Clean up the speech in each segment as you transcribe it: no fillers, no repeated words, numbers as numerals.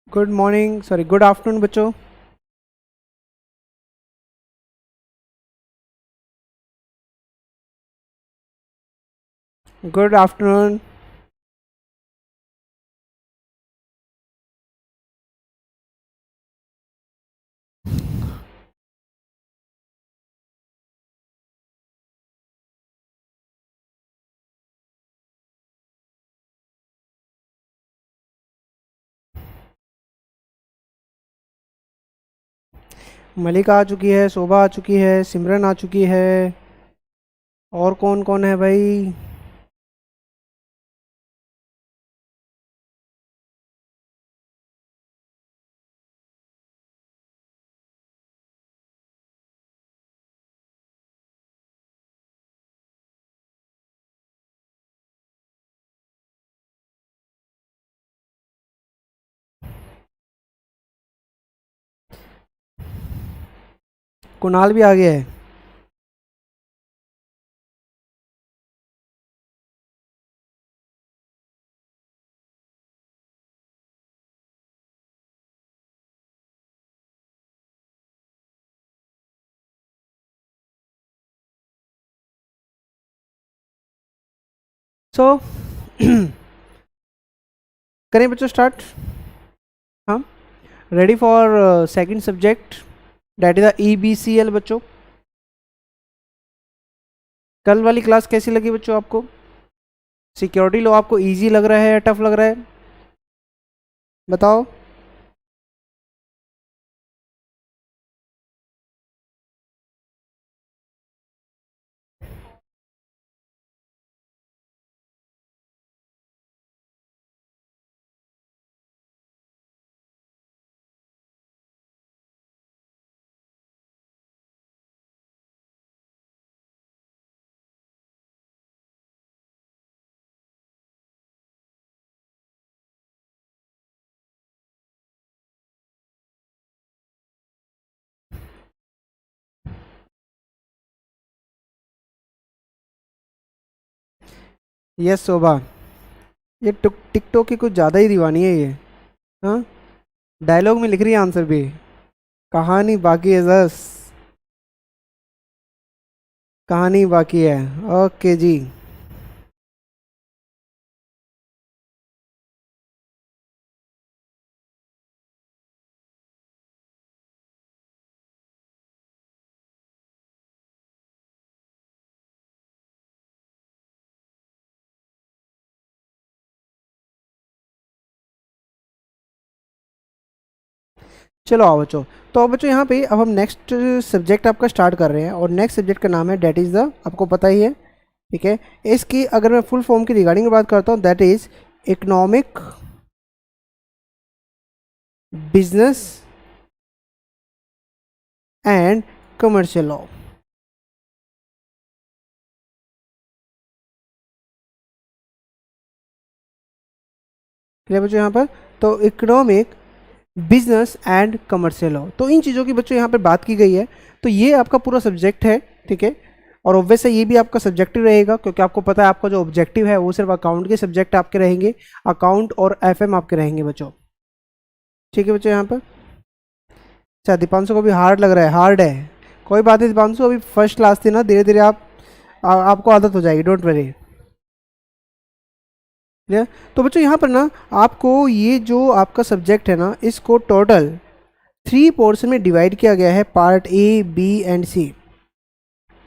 Good morning, sorry good afternoon बच्चों। Good afternoon. Mallika आ चुकी है, शोभा आ चुकी है, सिमरन आ चुकी है। और कौन कौन है भाई? कुणाल भी आ गया है। सो करें बच्चों स्टार्ट। हाँ, ready for second subject, that is the EBCL बच्चों। कल वाली क्लास कैसी लगी बच्चों आपको? सिक्योरिटी लॉ आपको इजी लग रहा है या टफ लग रहा है? बताओ। यस शोभा, ये टिकटॉक की कुछ ज़्यादा ही दीवानी है ये। हाँ, डायलॉग में लिख रही है आंसर भी। कहानी बाकी है बस, कहानी बाकी है। ओके जी। चलो आओ बच्चों। तो अब बच्चों यहाँ पे अब हम नेक्स्ट सब्जेक्ट आपका स्टार्ट कर रहे हैं और नेक्स्ट सब्जेक्ट का नाम है डेट इज़ द, आपको पता ही है, ठीक है। इसकी अगर मैं फुल फॉर्म की रिगार्डिंग बात करता हूँ, that is economic, business and commercial law. Clear बच्चों यहाँ पर? तो economic, business and commercial law, तो इन चीज़ों की बच्चों यहाँ पर बात की गई है। तो ये आपका पूरा सब्जेक्ट है, ठीक है। और ऑब्वियस है ये भी आपका सब्जेक्टिव रहेगा, क्योंकि आपको पता है आपका जो ऑब्जेक्टिव है वो सिर्फ अकाउंट के सब्जेक्ट आपके रहेंगे, अकाउंट और FM आपके रहेंगे बच्चों। ठीक है बच्चों यहाँ पर? अच्छा, दीपांशु को भी हार्ड लग रहा है, हार्ड है। कोई बात नहीं दीपांशु, अभी फर्स्ट क्लास थी ना, धीरे धीरे आपको आदत हो जाएगी, डोंट वरी। ठीक। तो बच्चों यहाँ पर ना आपको ये जो आपका सब्जेक्ट है ना, इसको टोटल 3 पोर्शन में डिवाइड किया गया है, part A, B and C।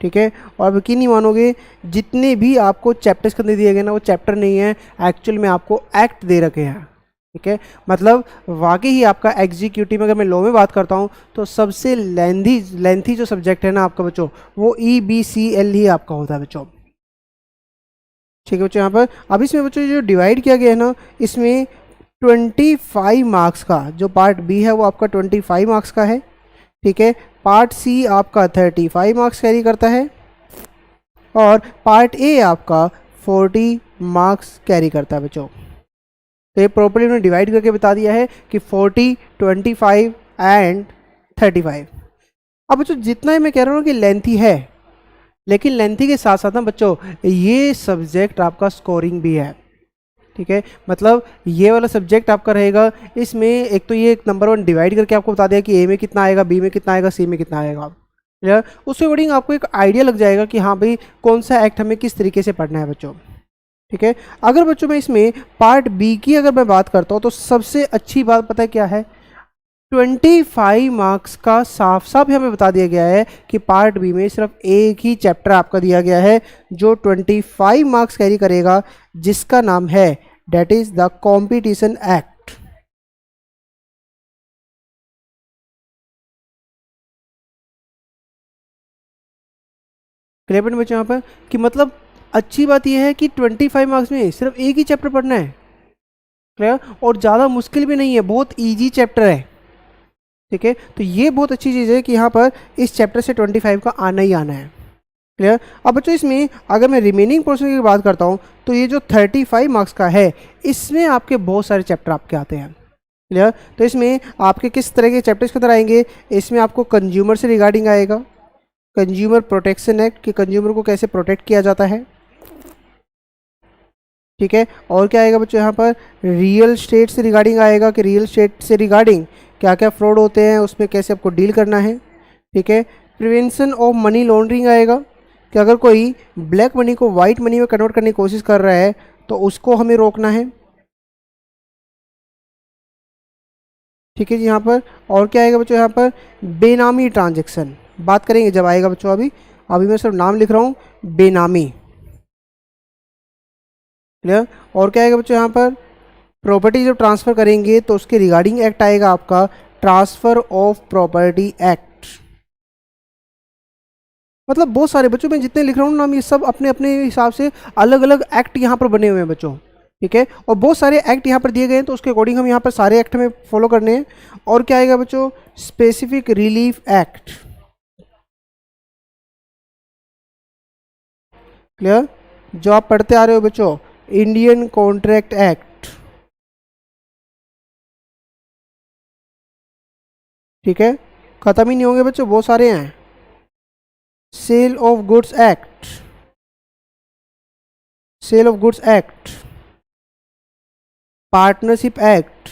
ठीक है। और यकीन नहीं मानोगे, जितने भी आपको चैप्टर्स के अंदर दिए गए ना, वो चैप्टर नहीं है, एक्चुअल में आपको एक्ट दे रखे हैं। ठीक है, मतलब वाकई ही आपका एग्जीक्यूटिव, अगर मैं लॉ में बात करता हूँ तो सबसे लेंथी जो सब्जेक्ट है ना आपका बच्चों, वो EBCL ही आपका होता है बच्चों। ठीक है बच्चों, यहाँ पर अब इसमें बच्चों जो डिवाइड किया गया है ना, इसमें 25 मार्क्स का जो पार्ट B है वो आपका 25 मार्क्स का है। ठीक है, पार्ट C आपका 35 मार्क्स कैरी करता है और पार्ट A आपका 40 मार्क्स कैरी करता है बच्चों। तो ये प्रॉपर्ली उन्होंने डिवाइड करके बता दिया है कि 40, 25 एंड 35। अब बच्चों जितना ही मैं कह रहा हूँ कि लेंथी है, लेकिन लेंथी के साथ साथ ना बच्चों ये सब्जेक्ट आपका स्कोरिंग भी है। ठीक है, मतलब ये वाला सब्जेक्ट आपका रहेगा, इसमें एक तो ये नंबर 1 डिवाइड करके आपको बता दिया कि ए में कितना आएगा, बी में कितना आएगा, सी में कितना आएगा, क्लियर। उसके अकॉर्डिंग आपको एक आइडिया लग जाएगा कि हाँ भाई कौन सा एक्ट हमें किस तरीके से पढ़ना है बच्चों, ठीक है। अगर बच्चों मैं इसमें पार्ट बी की अगर मैं बात करता हूँ तो सबसे अच्छी बात पता है क्या है, 25 मार्क्स का साफ साफ हमें बता दिया गया है कि पार्ट बी में सिर्फ एक ही चैप्टर आपका दिया गया है जो 25 मार्क्स कैरी करेगा, जिसका नाम है that is the competition act. Clear बच्चों यहाँ पर कि मतलब अच्छी बात यह है कि 25 मार्क्स में सिर्फ एक ही चैप्टर पढ़ना है, क्लियर, और ज़्यादा मुश्किल भी नहीं है, बहुत इजी चैप्टर है, ठीक है। तो ये बहुत अच्छी चीज़ है कि यहाँ पर इस चैप्टर से 25 का आना ही आना है, क्लियर। अब बच्चों इसमें अगर मैं रिमेनिंग पोर्शन की बात करता हूँ तो ये जो 35 मार्क्स का है इसमें आपके बहुत सारे चैप्टर आपके आते हैं, क्लियर। तो इसमें आपके किस तरह के चैप्टर्स के अंदर आएंगे, इसमें आपको कंज्यूमर से रिगार्डिंग आएगा, कंज्यूमर प्रोटेक्शन एक्ट कि कंज्यूमर को कैसे प्रोटेक्ट किया जाता है, ठीक है। और क्या आएगा बच्चों यहाँ पर, रियल स्टेट से रिगार्डिंग आएगा कि रियल स्टेट से रिगार्डिंग क्या क्या फ्रॉड होते हैं, उसमें कैसे आपको डील करना है, ठीक है। प्रिवेंशन ऑफ मनी लॉन्ड्रिंग आएगा कि अगर कोई ब्लैक मनी को वाइट मनी में कन्वर्ट करने की कोशिश कर रहा है तो उसको हमें रोकना है, ठीक है जी यहाँ पर। और क्या आएगा बच्चों यहाँ पर, बेनामी ट्रांजेक्शन बात करेंगे जब आएगा बच्चों, अभी मैं सिर्फ नाम लिख रहा हूँ, बेनामी, क्लियर। और क्या आएगा बच्चों यहाँ पर, प्रॉपर्टी जब ट्रांसफ़र करेंगे तो उसके रिगार्डिंग एक्ट आएगा आपका ट्रांसफ़र ऑफ प्रॉपर्टी एक्ट। मतलब बहुत सारे बच्चों मैं जितने लिख रहा हूँ नाम, ये सब अपने अपने हिसाब से अलग अलग एक्ट यहाँ पर बने हुए हैं बच्चों, ठीक है। और बहुत सारे एक्ट यहाँ पर दिए गए हैं तो उसके अकॉर्डिंग हम यहाँ पर सारे एक्ट में फॉलो करने हैं। और क्या आएगा बच्चों, स्पेसिफिक रिलीफ एक्ट, क्लियर, जो आप पढ़ते आ रहे हो बच्चों, इंडियन कॉन्ट्रैक्ट एक्ट, ठीक है, खत्म ही नहीं होंगे बच्चों, बहुत सारे हैं। Sale of goods act, sale of goods act, partnership act,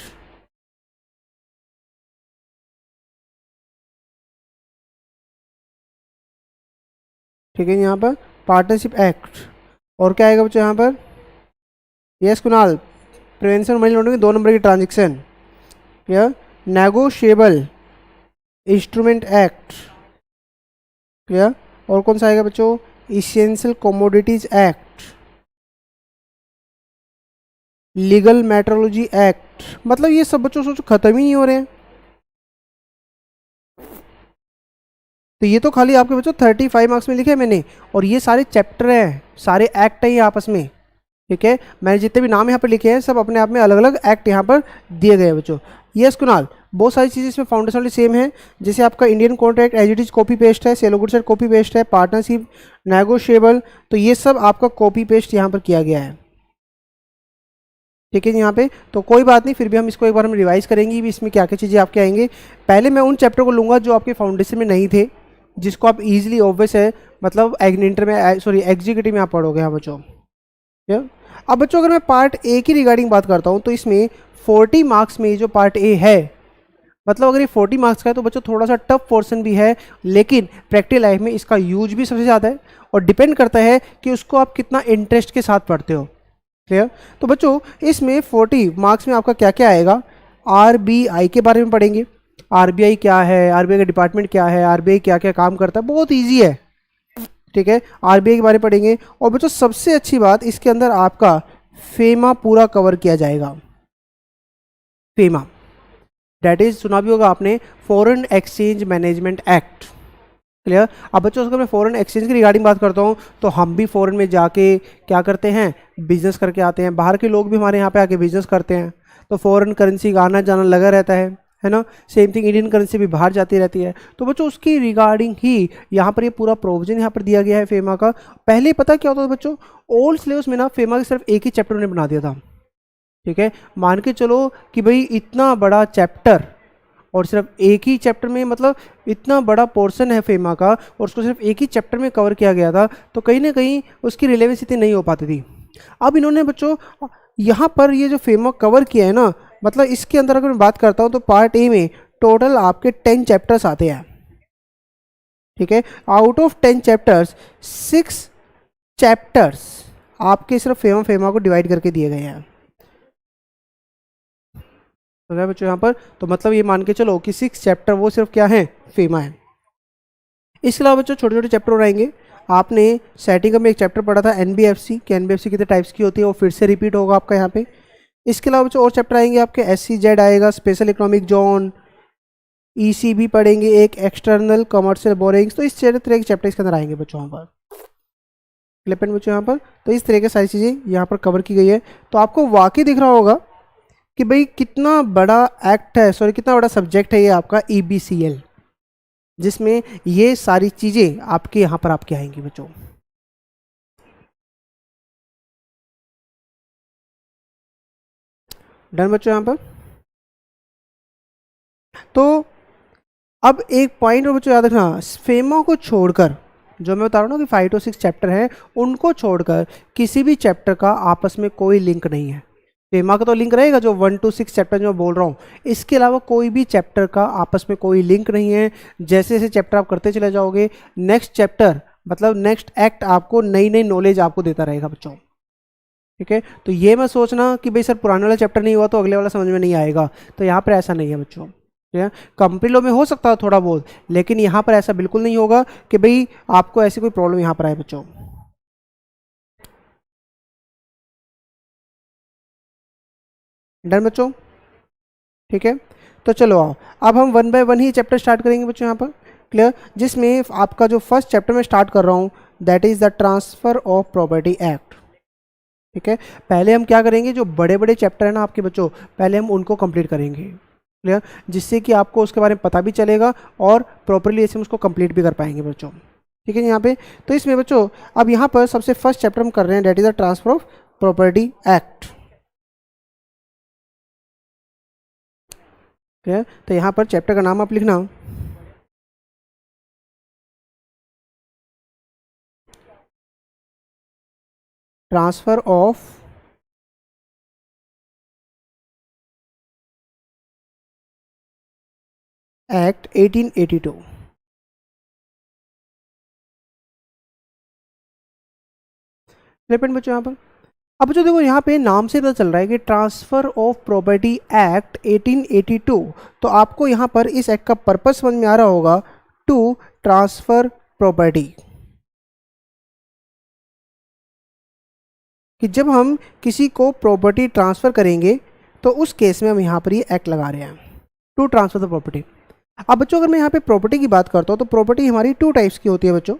ठीक है यहाँ पर पार्टनरशिप एक्ट। और क्या आएगा बच्चों यहाँ पर, yes Kunal, prevention money laundering 2 number की ट्रांजेक्शन, या नेगोशिएबल इंस्ट्रूमेंट एक्ट, क्लियर। और कौन सा आएगा बच्चों, essential commodities act, legal metrology act. मतलब ये सब बच्चों सोचो खत्म ही नहीं हो रहे हैं। तो ये तो खाली आपके बच्चों 35 मार्क्स में लिखे हैं मैंने, और ये सारे चैप्टर हैं, सारे एक्ट हैं ये आपस में, ठीक है। मैंने जितने भी नाम यहाँ पर लिखे हैं सब अपने आप में अलग अलग एक्ट यहाँ पर दिए गए हैं बच्चों। यस कुणाल, बहुत सारी चीज़ें इसमें फाउंडेशनली सेम है, जैसे आपका Indian contract as it is copy paste है, sale of goods act copy paste है, पार्टनरशिप, नेगोशिएबल, तो ये सब आपका कॉपी पेस्ट यहाँ पर किया गया है, ठीक है जी यहाँ पे। तो कोई बात नहीं, फिर भी हम इसको एक बार हम रिवाइज करेंगे भी इसमें क्या क्या चीज़ें आपके आएंगे। पहले मैं उन चैप्टर को लूँगा जो आपके फाउंडेशन में नहीं थे, जिसको आप इजीली ऑब्वियस है मतलब इंटर में सॉरी एग्जीक्यूटिव में आप पढ़ोगे हाँ बच्चों। अब बच्चों अगर मैं पार्ट ए की रिगार्डिंग बात करता हूँ तो इसमें 40 मार्क्स में जो पार्ट ए है, मतलब अगर ये 40 मार्क्स का है तो बच्चों थोड़ा सा टफ पोर्शन भी है, लेकिन प्रैक्टिकल लाइफ में इसका यूज भी सबसे ज़्यादा है और डिपेंड करता है कि उसको आप कितना इंटरेस्ट के साथ पढ़ते हो, क्लियर। तो बच्चों इसमें 40 मार्क्स में आपका क्या क्या आएगा, आरबीआई के बारे में पढ़ेंगे, आरबीआई क्या है, आरबीआई का डिपार्टमेंट क्या है, आरबीआई क्या क्या काम करता है, बहुत ईजी है, ठीक है। आरबीआई के बारे में पढ़ेंगे। और बच्चों सबसे अच्छी बात इसके अंदर आपका फेमा पूरा कवर किया जाएगा। फेमा डेट इज सुना भी होगा आपने, foreign exchange management act, clear. अब बच्चों अगर मैं फॉरेन एक्सचेंज की रिगार्डिंग बात करता हूँ तो हम भी फॉरेन में जाके क्या करते हैं, बिजनेस करके आते हैं, बाहर के लोग भी हमारे यहाँ पे आके बिजनेस करते हैं, तो फॉरेन करेंसी का आना जाना लगा रहता है ना। सेम थिंग इंडियन करेंसी भी बाहर जाती रहती है, तो बच्चों उसकी रिगार्डिंग ही यहाँ पर ये पूरा प्रोविजन यहाँ पर दिया गया है फेमा का। पहले पता क्या होता था बच्चों, ओल्ड सिलेबस में ना फेमा का सिर्फ एक ही चैप्टर उन्होंने बना दिया था, ठीक है। मान के चलो कि भाई इतना बड़ा चैप्टर और सिर्फ एक ही चैप्टर में, मतलब इतना बड़ा पोर्शन है फेमा का और उसको सिर्फ एक ही चैप्टर में कवर किया गया था, तो कहीं ना कहीं उसकी रिलेवेंस इतनी नहीं हो पाती थी। अब इन्होंने बच्चों यहाँ पर ये जो फ्रेमवर्क कवर किया है ना, मतलब इसके अंदर अगर मैं बात करता हूँ तो पार्ट ए में टोटल आपके 10 चैप्टर्स आते हैं, ठीक है। आउट ऑफ 10 चैप्टर्स 6 चैप्टर्स आपके सिर्फ फेमा को डिवाइड करके दिए गए हैं, तो बच्चों यहाँ पर तो मतलब ये मान के चलो कि 6 चैप्टर वो सिर्फ क्या है, फेमा है। इसके अलावा बच्चों छोटे छोटे चैप्टर रहेंगे। आपने सेटिंग में एक चैप्टर पढ़ा था एनबीएफसी कि एनबीएफसी कितने टाइप्स की होती है, वो फिर से रिपीट होगा आपका यहाँ पे। इसके अलावा बच्चों और चैप्टर आएंगे आपके, SCZ आएगा, स्पेशल इकोनॉमिक जोन, ECB पढ़ेंगे, एक एक्सटर्नल कमर्शियल बोरिंग्स। तो इस तरह के चैप्टर इसके अंदर आएंगे बच्चों यहाँ पर, क्लियर बच्चों यहाँ पर। तो इस तरह की सारी चीज़ें यहाँ पर कवर की गई है। तो आपको वाकई दिख रहा होगा कि भाई कितना बड़ा एक्ट है, सॉरी कितना बड़ा सब्जेक्ट है ये आपका EBCL, जिसमें ये सारी चीज़ें आपके यहाँ पर आपके आएंगी बच्चों। डन बच्चों यहाँ पर। तो अब एक पॉइंट और बच्चों याद रखना, फेमा को छोड़कर जो मैं बता रहा हूँ ना कि 5 to 6 चैप्टर हैं, उनको छोड़कर किसी भी चैप्टर का आपस में कोई लिंक नहीं है। फेमा का तो लिंक रहेगा जो 1 to 6 चैप्टर जो मैं बोल रहा हूँ, इसके अलावा कोई भी चैप्टर का आपस में कोई लिंक नहीं है। जैसे जैसे चैप्टर आप करते चले जाओगे, नेक्स्ट चैप्टर मतलब नेक्स्ट एक्ट आपको नई नई नॉलेज आपको देता रहेगा बच्चों, ठीक है। तो ये मत सोचना कि भाई सर पुराने वाला चैप्टर नहीं हुआ तो अगले वाला समझ में नहीं आएगा, तो यहाँ पर ऐसा नहीं है बच्चों, ठीक है। कंपनी लॉ में हो सकता है थोड़ा बहुत, लेकिन यहाँ पर ऐसा बिल्कुल नहीं होगा कि भाई आपको ऐसी कोई प्रॉब्लम यहाँ पर आए बच्चों। डन बच्चों, ठीक है। तो चलो आओ अब हम 1 by 1 ही चैप्टर स्टार्ट करेंगे बच्चों यहाँ पर, क्लियर। जिसमें आपका जो फर्स्ट चैप्टर में स्टार्ट कर रहा हूँ that is the transfer of property act, ठीक है। पहले हम क्या करेंगे, जो बड़े बड़े चैप्टर है ना आपके बच्चों, पहले हम उनको कंप्लीट करेंगे, क्लियर, जिससे कि आपको उसके बारे में पता भी चलेगा और प्रॉपरली ऐसे हम उसको कंप्लीट भी कर पाएंगे बच्चों, ठीक है यहाँ पे। तो इसमें बच्चों अब यहाँ पर सबसे फर्स्ट चैप्टर हम कर रहे हैं that is the transfer of property act, ठीक है। तो यहाँ पर चैप्टर का नाम आप लिखना ट्रांसफर ऑफ एक्ट 1882। बच्चों यहाँ पर अब बच्चों देखो यहाँ पे नाम से पता चल रहा है कि ट्रांसफर ऑफ प्रॉपर्टी एक्ट 1882, तो आपको यहाँ पर इस एक्ट का पर्पस समझ में आ रहा होगा, टू ट्रांसफर प्रॉपर्टी, कि जब हम किसी को प्रॉपर्टी ट्रांसफर करेंगे तो उस केस में हम यहाँ पर ये एक्ट लगा रहे हैं, टू ट्रांसफर द प्रॉपर्टी। अब बच्चों अगर मैं यहाँ पे प्रॉपर्टी की बात करता हूँ तो प्रॉपर्टी हमारी 2 टाइप्स की होती है बच्चों।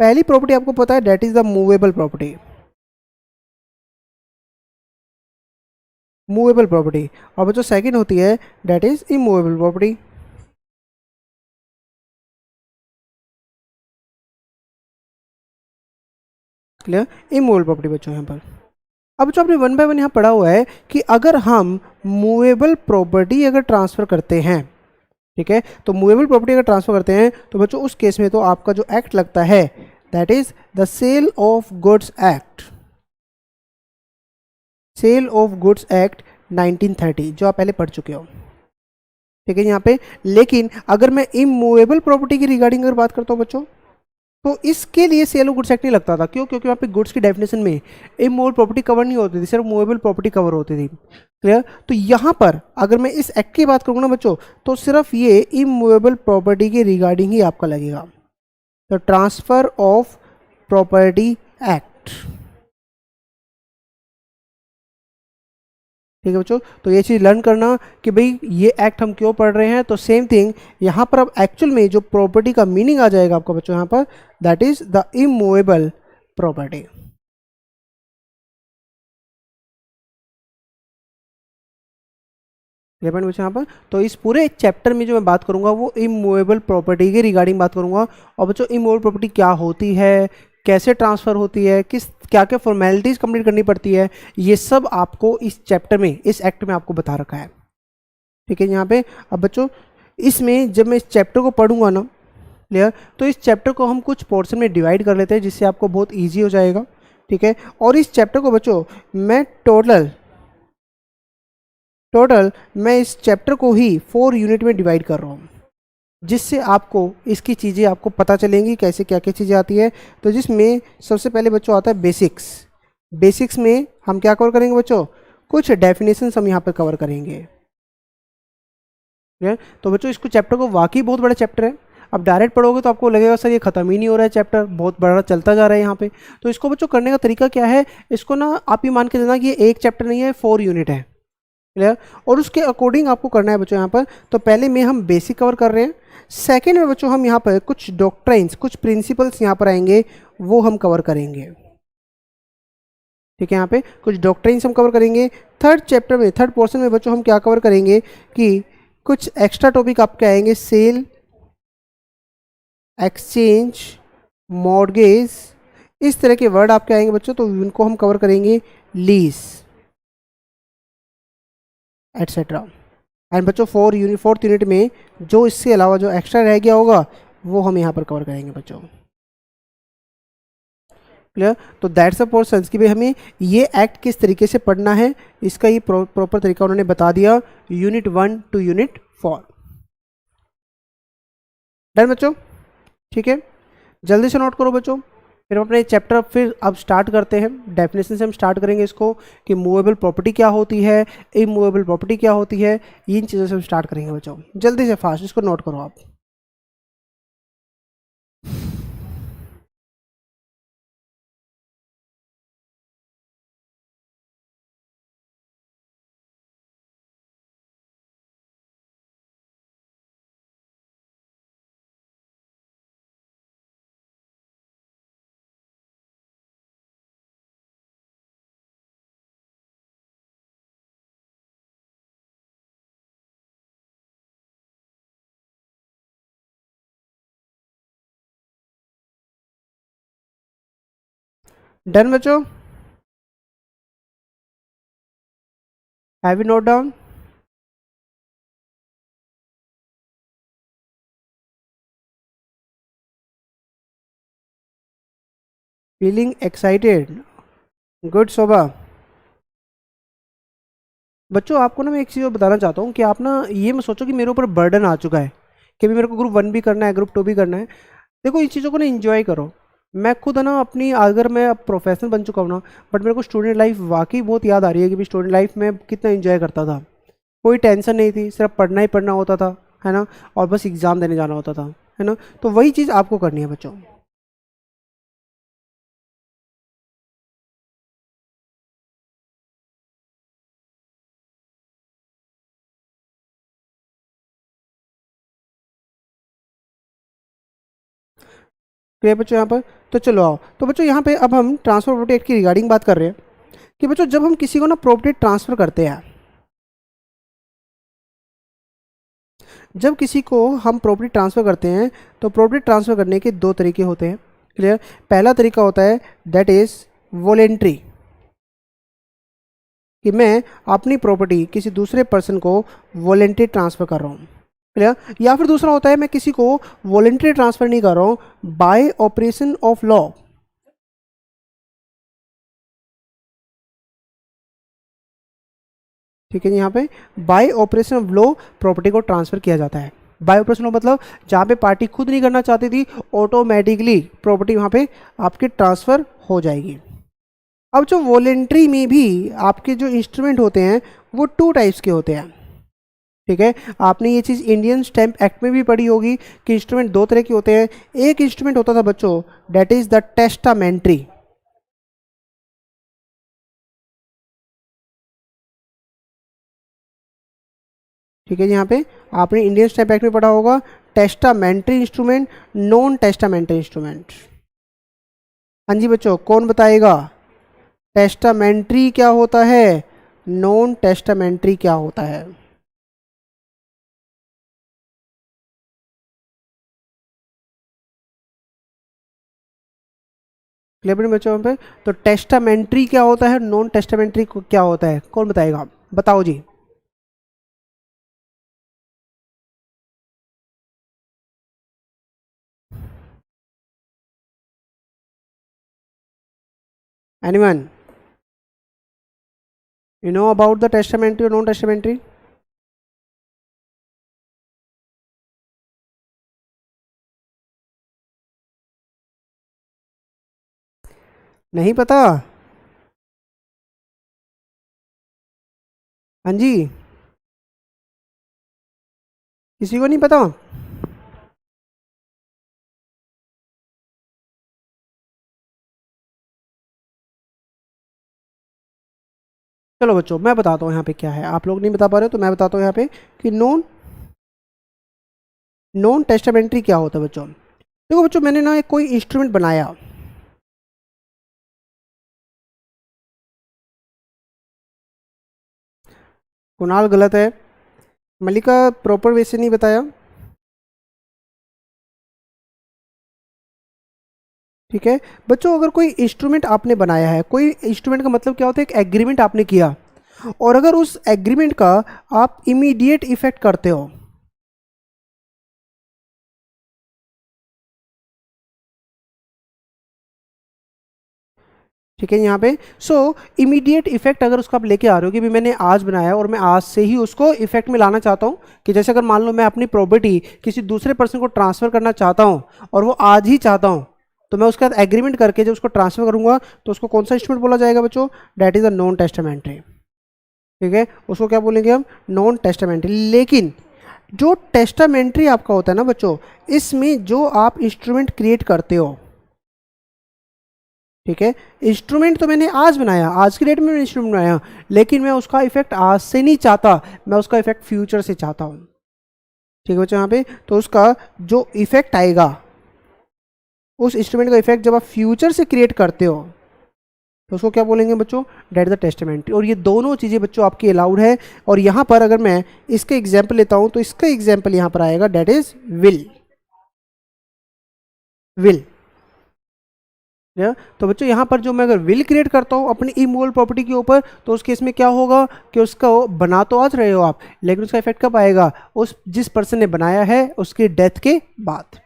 पहली प्रॉपर्टी आपको पता है that is the movable property, movable property, और बच्चों सेकंड होती है that is immovable property, clear, immovable property बच्चों यहाँ पर। अब जो आपने 1 by 1 यहाँ पढ़ा हुआ है कि अगर हम मूवेबल प्रॉपर्टी अगर ट्रांसफर करते हैं, ठीक है, तो मूवेबल प्रॉपर्टी अगर ट्रांसफर करते हैं तो बच्चों उस केस में तो आपका जो एक्ट लगता है that is the sale of goods act, sale of goods act 1930, जो आप पहले पढ़ चुके हो, ठीक है यहाँ पे। लेकिन अगर मैं इमूवेबल प्रॉपर्टी की रिगार्डिंग अगर बात करता हूँ बच्चों, तो इसके लिए सेल ऑफ गुड्स एक्ट नहीं लगता था, क्यों, क्योंकि वहाँ पे गुड्स की डेफिनेशन में इमूवेबल प्रॉपर्टी कवर नहीं होती थी, सिर्फ मूवेबल प्रॉपर्टी कवर होती थी, क्लियर। तो यहाँ पर अगर मैं इस एक्ट की बात करूँगा ना बच्चों, तो सिर्फ ये इमूवेबल प्रॉपर्टी के रिगार्डिंग ही आपका लगेगा, तो ट्रांसफर ऑफ प्रॉपर्टी एक्ट, ठीक है बच्चों। तो ये चीज़ लर्न करना कि भाई ये एक्ट हम क्यों पढ़ रहे हैं। तो सेम थिंग यहाँ पर अब एक्चुअल में जो प्रॉपर्टी का मीनिंग आ जाएगा आपका बच्चों यहाँ पर that is the immovable property, बच्चों यहाँ पर। तो इस पूरे चैप्टर में जो मैं बात करूंगा वो इमूवेबल प्रॉपर्टी के रिगार्डिंग बात करूंगा। और बच्चों इमूवेबल प्रॉपर्टी क्या होती है, कैसे ट्रांसफ़र होती है, किस क्या क्या फॉर्मेलिटीज़ कंप्लीट करनी पड़ती है, ये सब आपको इस चैप्टर में, इस एक्ट में आपको बता रखा है, ठीक है यहाँ पे। अब बच्चों इसमें जब मैं इस चैप्टर को पढ़ूंगा ना, क्लियर, तो इस चैप्टर को हम कुछ पोर्शन में डिवाइड कर लेते हैं जिससे आपको बहुत ईजी हो जाएगा, ठीक है। और इस चैप्टर को बच्चों मैं टोटल टोटल मैं इस चैप्टर को ही 4 यूनिट में डिवाइड कर रहा हूँ, जिससे आपको इसकी चीज़ें आपको पता चलेंगी कैसे क्या क्या चीज़ें आती है। तो जिसमें सबसे पहले बच्चों आता है बेसिक्स। बेसिक्स में हम क्या कवर करेंगे बच्चों, कुछ डेफिनेशंस हम यहाँ पर कवर करेंगे। तो बच्चों इसको चैप्टर को वाकई बहुत बड़ा चैप्टर है। अब डायरेक्ट पढ़ोगे तो आपको लगेगा सर ये खत्म ही नहीं हो रहा है, चैप्टर बहुत बड़ा चलता जा रहा है यहाँ पे। तो इसको बच्चों करने का तरीका क्या है, इसको ना आप ये मान के चलना कि ये एक चैप्टर नहीं है, 4 यूनिट है। क्लियर। और उसके अकॉर्डिंग आपको करना है बच्चों यहाँ पर। तो पहले में हम बेसिक कवर कर रहे हैं, सेकेंड में बच्चों हम यहाँ पर कुछ डॉक्ट्राइंस, कुछ प्रिंसिपल्स यहाँ पर आएंगे, वो हम कवर करेंगे। ठीक है, यहाँ पे कुछ डॉक्ट्राइंस हम कवर करेंगे। थर्ड चैप्टर में, थर्ड पोर्शन में बच्चों हम क्या कवर करेंगे कि कुछ एक्स्ट्रा टॉपिक आपके आएंगे, सेल, एक्सचेंज, मॉर्गेज, इस तरह के वर्ड आपके आएंगे बच्चों, तो उनको हम कवर करेंगे, लीज एटसेट्रा। एंड बच्चों फोर्थ यूनिट में जो इससे अलावा जो एक्स्ट्रा रह गया होगा वो हम यहाँ पर कवर करेंगे बच्चों। क्लियर। तो दैट्स अ पोर्शन कि भाई हमें ये एक्ट किस तरीके से पढ़ना है, इसका ये प्रॉपर तरीका उन्होंने बता दिया, यूनिट 1 टू यूनिट 4। डन बच्चों, ठीक है, जल्दी से नोट करो बच्चों। फिर हम अपने चैप्टर फिर अब स्टार्ट करते हैं, डेफिनेशन से हम स्टार्ट करेंगे इसको कि मूवेबल प्रॉपर्टी क्या होती है, इमूवेबल प्रॉपर्टी क्या होती है, इन चीज़ों से हम स्टार्ट करेंगे बच्चों। जल्दी से फास्ट इसको नोट करो आप। डन बच्चों, have you noted down? Feeling excited, good Shobha. बच्चों आपको ना मैं एक चीज़ और बताना चाहता हूँ कि आप ना ये मत सोचो कि मेरे ऊपर बर्डन आ चुका है कि अभी मेरे को ग्रुप 1 भी करना है, ग्रुप 2 भी करना है। देखो इस चीज़ों को ना एंजॉय करो। मैं खुद है ना अपनी, अगर मैं अब प्रोफेशनल बन चुका हूँ ना, बट मेरे को स्टूडेंट लाइफ वाकई बहुत याद आ रही है कि भी स्टूडेंट लाइफ में कितना एंजॉय करता था। कोई टेंशन नहीं थी, सिर्फ पढ़ना ही पढ़ना होता था, है ना, और बस एग्ज़ाम देने जाना होता था, है ना। तो वही चीज़ आपको करनी है बच्चों। क्लियर बच्चों यहाँ पर? तो चलो आओ, तो बच्चों यहाँ पे अब हम ट्रांसफर प्रॉपर्टी एक्ट की रिगार्डिंग बात कर रहे हैं कि बच्चों जब हम किसी को ना प्रॉपर्टी ट्रांसफ़र करते हैं, जब किसी को हम प्रॉपर्टी ट्रांसफ़र करते हैं तो प्रॉपर्टी ट्रांसफ़र करने के दो तरीके होते हैं। क्लियर। पहला तरीका होता है दैट इज़ वॉलेंट्री, कि मैं अपनी प्रॉपर्टी किसी दूसरे पर्सन को वॉलेंट्री ट्रांसफ़र कर रहा हूँ। क्लियर। या फिर दूसरा होता है मैं किसी को वॉलेंट्री ट्रांसफ़र नहीं कर रहा हूँ, बाय ऑपरेशन ऑफ लॉ। ठीक है जी, यहाँ पे bye operation of law property को ट्रांसफ़र किया जाता है। बाय ऑपरेशन लॉ मतलब जहाँ पे पार्टी खुद नहीं करना चाहती थी, ऑटोमेटिकली प्रॉपर्टी वहाँ पे आपकी ट्रांसफ़र हो जाएगी। अब जो वॉलेंट्री में भी आपके जो इंस्ट्रूमेंट होते हैं वो टू टाइप्स के होते हैं। ठीक है, आपने ये चीज़ इंडियन स्टैम्प एक्ट में भी पढ़ी होगी कि इंस्ट्रूमेंट दो तरह के होते हैं। एक इंस्ट्रूमेंट होता था बच्चों डेट इज़ द टेस्टामेंट्री। ठीक है जी, यहाँ पे आपने इंडियन स्टैम्प एक्ट में पढ़ा होगा testamentary instrument, non testamentary instrument. हाँ जी बच्चों, कौन बताएगा टेस्टामेंट्री क्या होता है, नॉन टेस्टामेंट्री क्या होता है? क्लियर बच्चों यहाँ पे? तो टेस्टामेंट्री क्या होता है, नॉन टेस्टामेंट्री क्या होता है, कौन बताएगा? बताओ जी। Anyone? You know about the testamentary और नॉन टेस्टामेंट्री? नहीं पता? हाँ जी, किसी को नहीं पता? चलो बच्चों मैं बताता हूँ यहाँ पे क्या है, आप लोग नहीं बता पा रहे हो तो मैं बताता हूँ यहाँ पे कि नॉन नॉन टेस्टामेंट्री क्या होता है बच्चों। देखो बच्चों, मैंने ना एक कोई इंस्ट्रूमेंट बनाया, कुणाल गलत है, मल्लिका प्रॉपर वे से नहीं बताया, ठीक है। बच्चों अगर कोई इंस्ट्रूमेंट आपने बनाया है, कोई इंस्ट्रूमेंट का मतलब क्या होता है, एक एग्रीमेंट आपने किया, और अगर उस एग्रीमेंट का आप इमीडिएट इफेक्ट करते हो, ठीक है, यहाँ पे सो इमीडिएट इफेक्ट अगर उसको आप लेके आ रहे हो कि भी मैंने आज बनाया और मैं आज से ही उसको इफेक्ट में लाना चाहता हूँ, कि जैसे अगर मान लो मैं अपनी प्रॉपर्टी किसी दूसरे पर्सन को ट्रांसफर करना चाहता हूँ और वो आज ही चाहता हूँ, तो मैं उसके साथ एग्रीमेंट करके जब उसको ट्रांसफर करूंगा तो उसको कौन सा इंस्ट्रूमेंट बोला जाएगा बच्चों? That is a non testamentary, ठीक है, उसको क्या बोलेंगे हम? Non testamentary. लेकिन जो टेस्टामेंट्री आपका होता है ना बच्चों, इसमें जो आप इंस्ट्रूमेंट क्रिएट करते हो, ठीक है, इंस्ट्रूमेंट तो मैंने आज बनाया, आज की डेट में मैंने इंस्ट्रूमेंट बनाया, लेकिन मैं उसका इफेक्ट आज से नहीं चाहता, मैं उसका इफेक्ट फ्यूचर से चाहता हूँ, ठीक है बच्चों। यहाँ पे तो उसका जो इफेक्ट आएगा, उस इंस्ट्रूमेंट का इफेक्ट जब आप फ्यूचर से क्रिएट करते हो तो उसको क्या बोलेंगे बच्चों? That the testamentary. और ये दोनों चीज़ें बच्चों आपकी अलाउड है। और यहाँ पर अगर मैं इसका एग्जाम्पल लेता हूँ तो इसका एग्जाम्पल यहाँ पर आएगा, डेट इज विल। विल, तो बच्चों यहाँ पर जो मैं अगर विल क्रिएट करता हूँ अपनी इमूवेबल प्रॉपर्टी के ऊपर, तो उस केस में क्या होगा कि उसका बना तो आज रहे हो आप, लेकिन उसका इफेक्ट कब आएगा? उस जिस पर्सन ने बनाया है उसकी डेथ के बाद,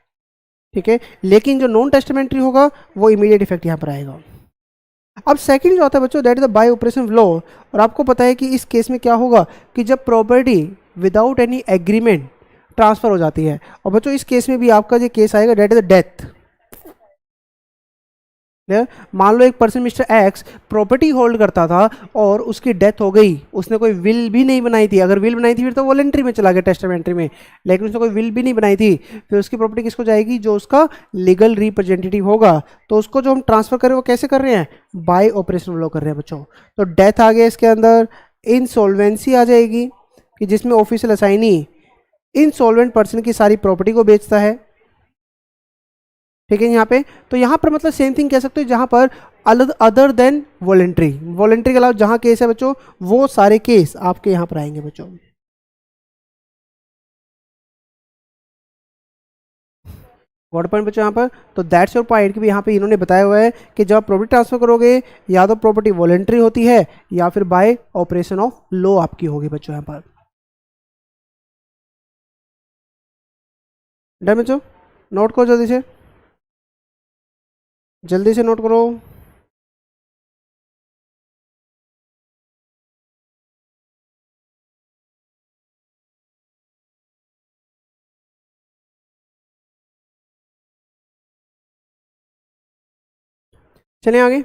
ठीक है। लेकिन जो नॉन टेस्टामेंट्री होगा वो इमीडिएट इफेक्ट यहाँ पर आएगा। अब सेकंड जो आता है बच्चों, that is the by operation law. और आपको पता है कि इस केस में क्या होगा कि जब property without any agreement transfer हो जाती है, और बच्चों इस केस में भी आपका जो केस आएगा डेट इज द डेथ। मान लो एक person mister x property hold करता था और उसकी डेथ हो गई, उसने कोई विल भी नहीं बनाई थी, अगर विल बनाई थी फिर तो वॉलेंट्री में चला गया, टेस्टामेंट्री में, लेकिन उसने कोई विल भी नहीं बनाई थी, फिर उसकी प्रॉपर्टी किसको जाएगी? जो उसका लीगल रिप्रेजेंटेटिव होगा। तो उसको जो हम ट्रांसफर कर रहे हैं वो कैसे कर रहे हैं? बाय ऑपरेशन लॉ कर रहे हैं बच्चों। तो डेथ आ गया इसके अंदर, इंसॉल्वेंसी आ जाएगी कि जिसमें ऑफिशियल असाइनी इंसॉल्वेंट पर्सन की सारी प्रॉपर्टी को बेचता है, ठीक है। यहाँ पे तो यहाँ पर मतलब सेम थिंग कह सकते हो, जहाँ पर अदर देन वॉलेंट्री, वॉलेंट्री के अलावा जहाँ केस है बच्चों, वो सारे केस आपके यहाँ पर आएंगे बच्चों। गॉट पॉइंट बच्चों यहाँ पर? तो दैट्स योर पॉइंट कि भी यहाँ पे इन्होंने बताया हुआ है कि जब आप प्रॉपर्टी ट्रांसफर करोगे या तो प्रॉपर्टी वॉलेंट्री होती है या फिर बाय ऑपरेशन ऑफ लॉ आपकी होगी बच्चों यहाँ पर। डन बच्चों? नोट करो जल्दी से, जल्दी से नोट करो। चलिए आगे।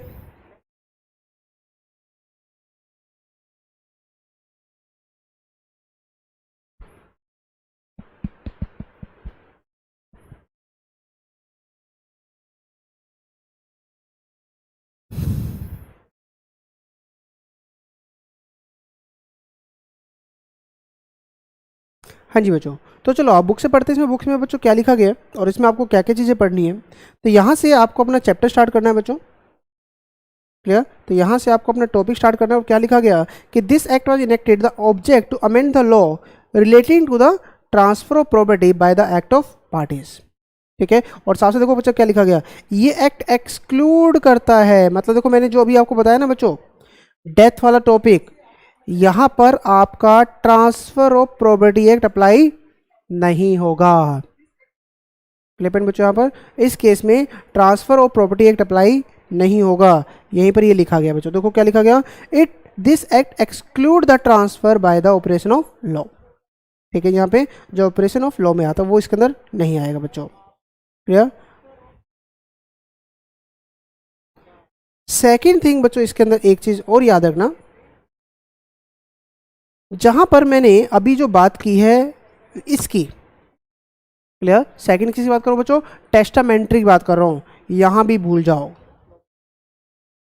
हाँ जी बच्चों, तो चलो आप बुक से पढ़ते हैं, इसमें बुक्स में बच्चों क्या लिखा गया है और इसमें आपको क्या क्या चीज़ें पढ़नी है। तो यहाँ से आपको अपना चैप्टर स्टार्ट करना है बच्चों, क्लियर? तो यहाँ से आपको अपना टॉपिक स्टार्ट करना है और क्या लिखा गया कि this act was enacted the object to amend the law relating to the transfer of property by the act of parties, ठीक है। और साथ से देखो बच्चों क्या लिखा गया, ये एक्ट एक्सक्लूड करता है, मतलब देखो मैंने जो अभी आपको बताया ना बच्चों, डेथ वाला टॉपिक, यहाँ पर आपका transfer of property act apply नहीं होगा। क्लियर बच्चों? यहाँ पर इस केस में transfer of property act apply नहीं होगा, यहीं पर ये लिखा गया बच्चों। देखो क्या लिखा गया, it this act exclude the transfer by the operation of law. ठीक है, यहाँ पे जो ऑपरेशन ऑफ लॉ में आता है वो इसके अंदर नहीं आएगा बच्चों। क्लियर। सेकेंड थिंग बच्चों, इसके अंदर एक चीज और याद रखना, जहां पर मैंने अभी जो बात की है इसकी, क्लियर, सेकंड किसी बात करो बच्चों, टेस्टामेंट्री की बात कर रहा हूं, यहां भी भूल जाओ,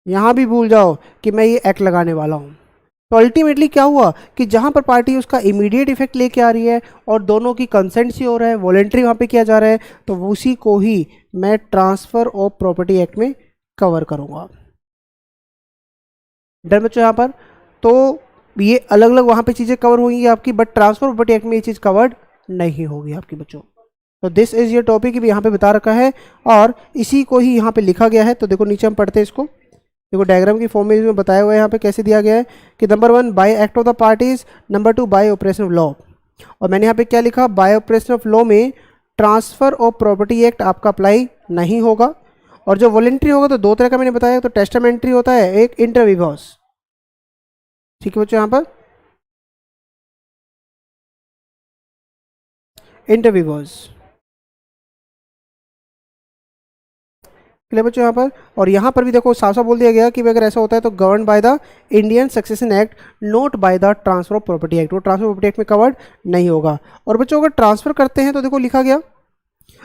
यहां भी भूल जाओ कि मैं ये एक्ट लगाने वाला हूं। तो अल्टीमेटली क्या हुआ कि जहां पर पार्टी उसका इमीडिएट इफेक्ट लेके आ रही है और दोनों की कंसेंट से हो रहा है, वॉलेंट्री वहां पे किया जा रहा है, तो उसी को ही मैं ट्रांसफर ऑफ प्रॉपर्टी एक्ट में कवर करूंगा। डर बच्चों यहाँ पर, तो ये अलग अलग वहां पे चीजें कवर होंगी आपकी, बट ट्रांसफर प्रॉपर्टी एक्ट में ये चीज कवर्ड नहीं होगी आपकी बच्चों। तो दिस इज ये टॉपिक भी यहाँ पे बता रखा है और इसी को ही यहाँ पे लिखा गया है। तो देखो नीचे हम पढ़ते हैं इसको, देखो डायग्राम की फॉर्म में बताया हुआ है यहाँ पे कैसे दिया गया है कि number 1 bye act of the parties, number 2 bye operation of law. और मैंने यहाँ पे क्या लिखा, बाय ऑपरेशन ऑफ लॉ में ट्रांसफर ऑफ प्रॉपर्टी एक्ट आपका अप्लाई नहीं होगा। और जो वॉलेंट्री होगा तो दो तरह का मैंने बताया, तो टेस्टामेंट्री होता है, एक इंटर विवोस। ठीक है बच्चों, यहाँ पर इंटर विवोस, क्लियर बच्चों यहाँ पर। और यहाँ पर भी देखो साफ साफ बोल दिया गया कि अगर ऐसा होता है तो govern by the Indian succession act, note by the transfer of property act, वो ट्रांसफर प्रॉपर्टी एक्ट में कवर्ड नहीं होगा। और बच्चों अगर ट्रांसफर करते हैं तो देखो लिखा गया,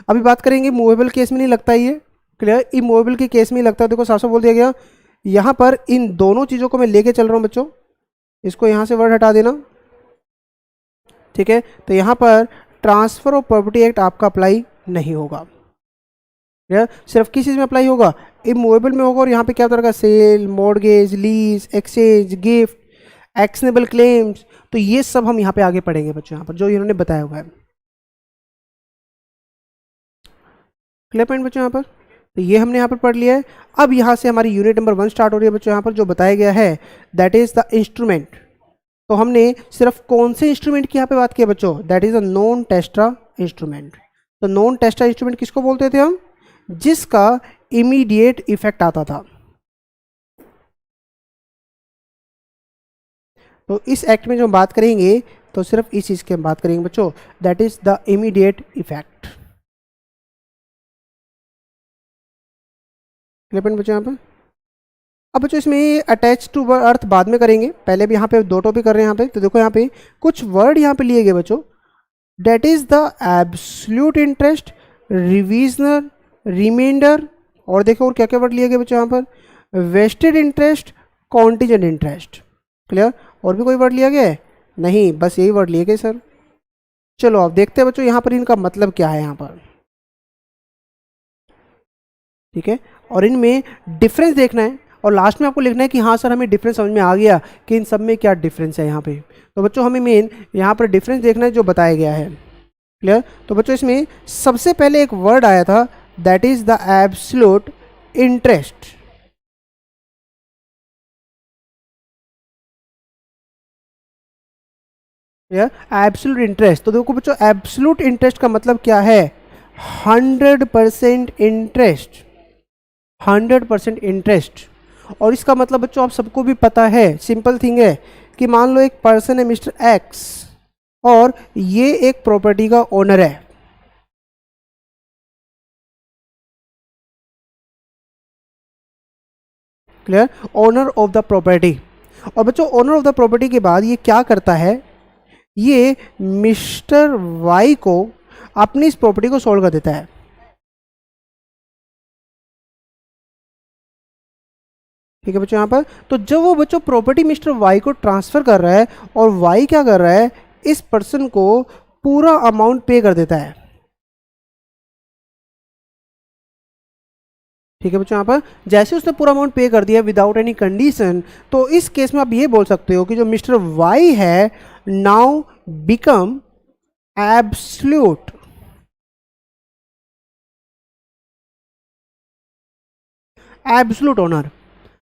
अभी बात करेंगे मूवेबल केस में नहीं लगता है ये, क्लियर, इमूवेबल के केस में लगता है। देखो साफ साफ बोल दिया गया यहाँ पर, इन दोनों चीज़ों को मैं लेके चल रहा हूँ बच्चों, इसको यहाँ से वर्ड हटा देना। ठीक है, तो यहाँ पर ट्रांसफर ऑफ प्रॉपर्टी एक्ट आपका अप्लाई नहीं होगा। सिर्फ किस चीज़ में अप्लाई होगा, इमूवेबल में होगा। और यहाँ पे क्या होता है, sale, mortgage, lease, exchange, gift, actionable claims, तो ये सब हम यहाँ पे आगे पढ़ेंगे बच्चों, यहाँ पर जो इन्होंने बताया हुआ है। क्लियर पॉइंट बच्चों यहाँ पर, तो ये हमने यहाँ पर पढ़ लिया है। अब यहाँ से हमारी यूनिट नंबर 1 स्टार्ट हो रही है बच्चों, यहाँ पर जो बताया गया है दैट इज द इंस्ट्रूमेंट। तो हमने सिर्फ कौन से इंस्ट्रूमेंट की यहाँ पे बात की है बच्चों, that is a non टेस्टा instrument. तो नॉन टेस्टा इंस्ट्रूमेंट किसको बोलते थे हम, जिसका इमीडिएट इफेक्ट आता था। तो इस एक्ट में जो हम बात करेंगे तो सिर्फ इस चीज की हम बात करेंगे बच्चों, that is the immediate effect. Clear point बच्चों यहाँ पे। अब बच्चों इसमें अटैच टू अर्थ बाद में करेंगे, पहले भी यहाँ पे दो टॉपिक कर रहे हैं यहाँ पे। तो देखो यहाँ पे कुछ वर्ड यहाँ पे लिए गए बच्चों, that is the absolute interest, reversioner, remainder, और देखो और क्या क्या वर्ड लिए गए बच्चों यहाँ पर, vested interest, contingent interest. Clear, और भी कोई वर्ड लिया गया है नहीं, बस यही वर्ड लिए गए सर। चलो अब देखते हैं बच्चों यहाँ पर इनका मतलब क्या है यहाँ पर। ठीक है, और इनमें डिफरेंस देखना है और लास्ट में आपको लिखना है कि हाँ सर हमें डिफरेंस समझ में आ गया कि इन सब में क्या डिफरेंस है यहाँ पे। तो बच्चों हमें मेन यहाँ पर डिफरेंस देखना है जो बताया गया है। क्लियर, तो बच्चों इसमें सबसे पहले एक वर्ड आया था, that is the absolute interest. Absolute interest, तो देखो बच्चों एब्सोल्यूट इंटरेस्ट का मतलब क्या है, 100% इंटरेस्ट, 100% इंटरेस्ट। और इसका मतलब बच्चों आप सबको भी पता है, सिंपल थिंग है कि मान लो एक पर्सन है मिस्टर एक्स और ये एक प्रॉपर्टी का ओनर है। Clear, owner of the property. और बच्चों ओनर ऑफ द प्रॉपर्टी के बाद ये क्या करता है, ये मिस्टर वाई को अपनी इस प्रॉपर्टी को सोल्व कर देता है। ठीक है बच्चों यहाँ पर, तो जब वो बच्चों प्रॉपर्टी मिस्टर वाई को ट्रांसफर कर रहा है और वाई क्या कर रहा है, इस पर्सन को पूरा अमाउंट पे कर देता है। ठीक है बच्चों यहाँ पर, जैसे उसने पूरा अमाउंट पे कर दिया विदाउट एनी कंडीशन, तो इस केस में आप ये बोल सकते हो कि जो मिस्टर वाई है now become absolute absolute owner.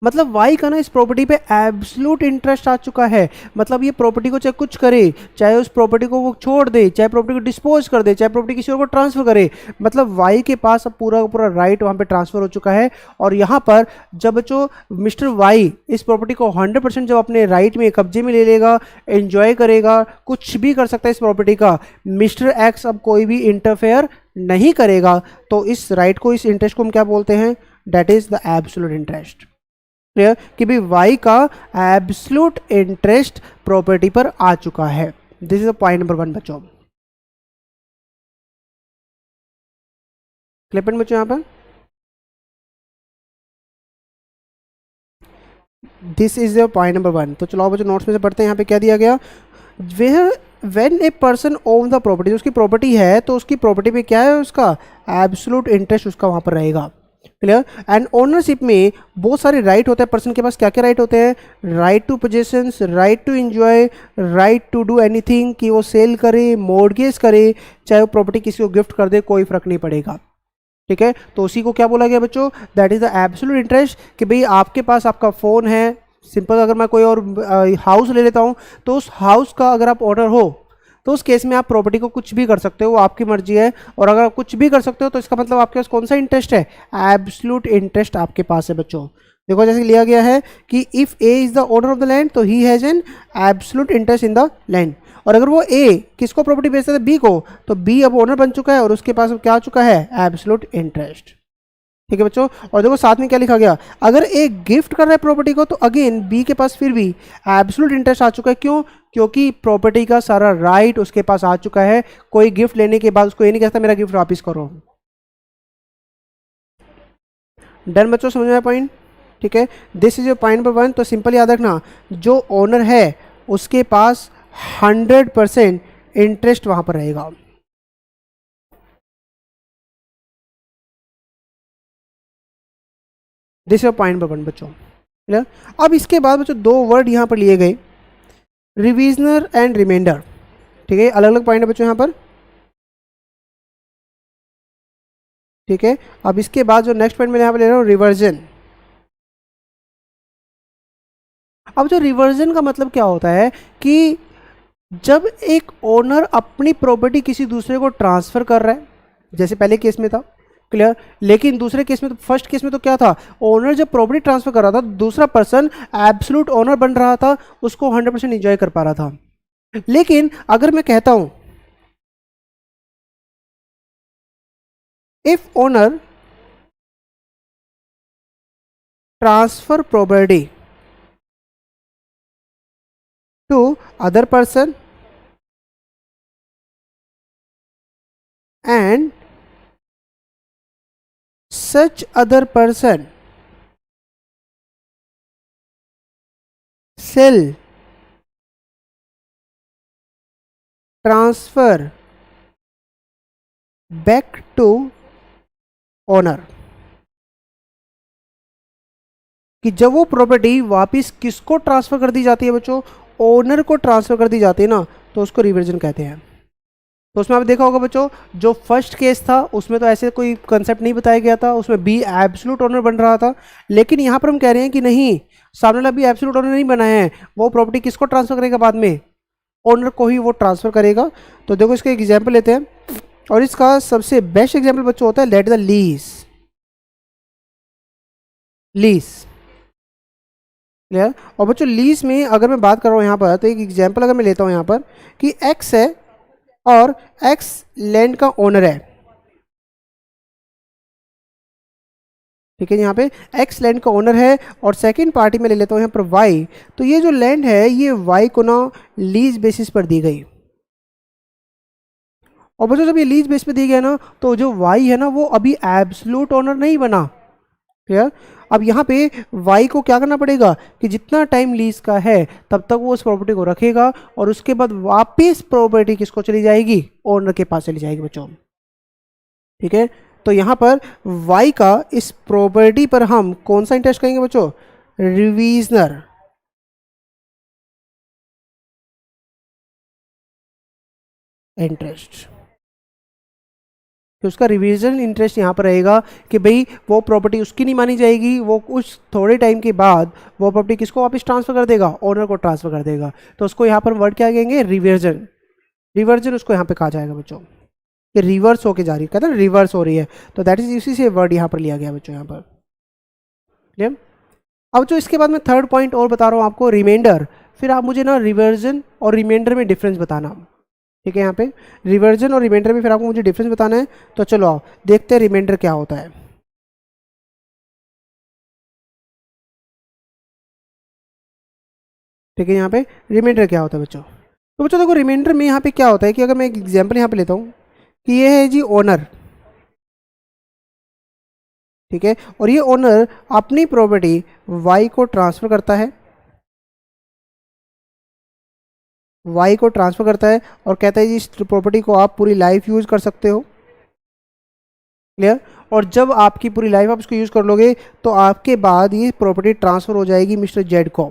मतलब वाई का ना इस प्रॉपर्टी पे एब्सोल्यूट इंटरेस्ट आ चुका है। मतलब ये प्रॉपर्टी को चाहे कुछ करे, चाहे उस प्रॉपर्टी को वो छोड़ दे, चाहे प्रॉपर्टी को डिस्पोज कर दे, चाहे प्रॉपर्टी किसी और को ट्रांसफर करे, मतलब वाई के पास अब पूरा का पूरा राइट वहाँ पे ट्रांसफर हो चुका है। और यहाँ पर जब बच्चों मिस्टर वाई इस प्रॉपर्टी को 100% जब अपने राइट में कब्जे में ले लेगा, एंजॉय करेगा, कुछ भी कर सकता है इस प्रॉपर्टी का, मिस्टर एक्स अब कोई भी इंटरफेयर नहीं करेगा। तो इस राइट को, इस इंटरेस्ट को हम क्या बोलते हैं? That is the absolute interest. Clear कि भाई वाई का एब्सोल्यूट इंटरेस्ट प्रॉपर्टी पर आ चुका है। दिस इज पॉइंट नंबर 1 बच्चों। क्लियर बच्चों यहां पर? This is the point number 1। तो चलो बच्चों नोट्स में से पढ़ते हैं। यहाँ पे क्या दिया गया? Where when a person own the property, उसकी प्रॉपर्टी है तो उसकी प्रॉपर्टी पे क्या है? उसका एब्सोल्यूट इंटरेस्ट उसका वहां पर रहेगा। क्लियर? एंड ओनरशिप में बहुत सारे राइट होते हैं पर्सन के पास। क्या क्या राइट होते हैं? Right to possessions, right to enjoy, right to do anything, कि वो सेल करे, मॉर्गेज करे, चाहे वो प्रॉपर्टी किसी को गिफ्ट कर दे, कोई फर्क नहीं पड़ेगा। ठीक है? तो उसी को क्या बोला गया बच्चों? That is the absolute interest. कि भाई आपके पास आपका फ़ोन है, सिंपल अगर मैं कोई और हाउस ले लेता हूँ, तो उस हाउस का अगर आप ऑनर हो तो उस केस में आप प्रॉपर्टी को कुछ भी कर सकते हो, वो आपकी मर्जी है। और अगर आप कुछ भी कर सकते हो तो इसका मतलब आपके पास कौन सा इंटरेस्ट है? एब्सोल्यूट इंटरेस्ट आपके पास है बच्चों। देखो जैसे लिया गया है कि if A is the owner of the land तो he has an absolute interest in the land. और अगर वो ए किसको प्रॉपर्टी बेचता था? बी को, तो बी अब ओनर बन चुका है और उसके पास अब क्या आ चुका है? Absolute interest. ठीक है बच्चों? और देखो साथ में क्या लिखा गया? अगर ए गिफ्ट कर रहा है प्रॉपर्टी को तो अगेन बी के पास फिर भी एब्सोल्यूट इंटरेस्ट आ चुका है। क्यों? क्योंकि प्रॉपर्टी का सारा राइट उसके पास आ चुका है। कोई गिफ्ट लेने के बाद उसको ये नहीं कहता मेरा गिफ्ट वापस करो। डन बच्चों? समझ में आया पॉइंट? ठीक है, this is your point number 1। तो सिंपल याद रखना, जो ओनर है उसके पास 100% इंटरेस्ट वहां पर रहेगा। दिस इज पॉइंट नंबर 1 बच्चों। क्लियर? अब इसके बाद बच्चों दो वर्ड यहां पर लिए गए, रिविजनर एंड रिमाइंडर। ठीक है, अलग अलग पॉइंट है बच्चों यहाँ पर। ठीक है, अब इसके बाद जो नेक्स्ट पॉइंट मैं यहाँ पर ले रहा हूँ, रिवर्जन। अब जो रिवर्जन का मतलब क्या होता है कि जब एक ओनर अपनी प्रॉपर्टी किसी दूसरे को ट्रांसफर कर रहा है, जैसे पहले केस में था। क्लियर? लेकिन दूसरे केस में तो, फर्स्ट केस में तो क्या था? ओनर जब प्रॉपर्टी ट्रांसफर कर रहा था दूसरा पर्सन एब्सोल्यूट ओनर बन रहा था, उसको 100% इंजॉय कर पा रहा था। लेकिन अगर मैं कहता हूं if owner transfer property to other person and such other person sell, transfer back to owner, कि जब वो प्रॉपर्टी वापस किसको ट्रांसफर कर दी जाती है बच्चों? ओनर को ट्रांसफर कर दी जाती है ना, तो उसको रिवर्जन कहते हैं। तो उसमें आप देखा होगा बच्चों, जो फर्स्ट केस था उसमें तो ऐसे कोई कंसेप्ट नहीं बताया गया था, उसमें बी एब्सोल्यूट ओनर बन रहा था। लेकिन यहाँ पर हम कह रहे हैं कि नहीं, सामने वाला भी एब्सोल्यूट ओनर नहीं बना है, वो प्रॉपर्टी किसको ट्रांसफर करेगा बाद में? ओनर को ही वो ट्रांसफर करेगा। तो देखो इसका एग्जाम्पल लेते हैं, और इसका सबसे बेस्ट एग्जाम्पल बच्चों होता है let the lease. Lease. Clear? और बच्चों लीज में अगर मैं बात कर रहा हूँ यहाँ पर, तो एक एग्जाम्पल अगर मैं लेता हूँ यहाँ पर कि एक्स है और एक्स लैंड का ओनर है। ठीक है, यहाँ पे एक्स लैंड का ओनर है और सेकंड पार्टी में ले लेता हूँ यहाँ पर वाई। तो ये जो लैंड है ये वाई को ना लीज बेसिस पर दी गई। और बच्चों जब ये लीज बेस पे दी गया ना, तो जो वाई है ना वो अभी एब्सोल्यूट ओनर नहीं बना। क्लियर? अब यहाँ पे वाई को क्या करना पड़ेगा कि जितना टाइम लीज का है तब तक वो उस प्रॉपर्टी को रखेगा, और उसके बाद वापस प्रॉपर्टी किसको चली जाएगी? ओनर के पास चली जाएगी बच्चों। ठीक है, तो यहाँ पर वाई का इस प्रॉपर्टी पर हम कौन सा इंटरेस्ट कहेंगे बच्चों? रिवीजनर इंटरेस्ट। कि उसका रिवीजन इंटरेस्ट यहाँ पर रहेगा कि भाई वो प्रॉपर्टी उसकी नहीं मानी जाएगी, वो कुछ थोड़े टाइम के बाद वो प्रॉपर्टी किसको वापस ट्रांसफर कर देगा, ओनर को ट्रांसफर कर देगा। तो उसको यहाँ पर वर्ड क्या कहेंगे, रिवर्जन। रिवर्जन उसको यहाँ पे कहा जाएगा बच्चों, कि रिवर्स होके जा रही है, कहते हैं रिवर्स हो रही है, तो दैट इज इसी से वर्ड यहाँ पर लिया गया बच्चों यहाँ पर। क्लियर। अब जो इसके बाद मैं थर्ड पॉइंट और बता रहा हूँ आपको, रिमाइंडर। फिर आप मुझे ना रिवर्जन और रिमाइंडर में डिफरेंस बताना, ठीक है। यहाँ पे रिवर्जन और रिमाइंडर में फिर आपको मुझे डिफरेंस बताना है। तो चलो आओ देखते हैं रिमाइंडर क्या होता है। ठीक है, यहाँ पे रिमाइंडर क्या होता है बच्चों। तो बच्चों देखो रिमाइंडर में यहाँ पे क्या होता है कि अगर मैं एक एग्जाम्पल यहाँ पे लेता हूँ कि ये है जी ओनर, ठीक है, और ये ओनर अपनी प्रॉपर्टी वाई को ट्रांसफर करता है, वाई को ट्रांसफर करता है और कहता है जी इस प्रॉपर्टी को आप पूरी लाइफ यूज़ कर सकते हो। क्लियर। और जब आपकी पूरी लाइफ आप इसको यूज़ कर लोगे तो आपके बाद ये प्रॉपर्टी ट्रांसफर हो जाएगी मिस्टर जेड को।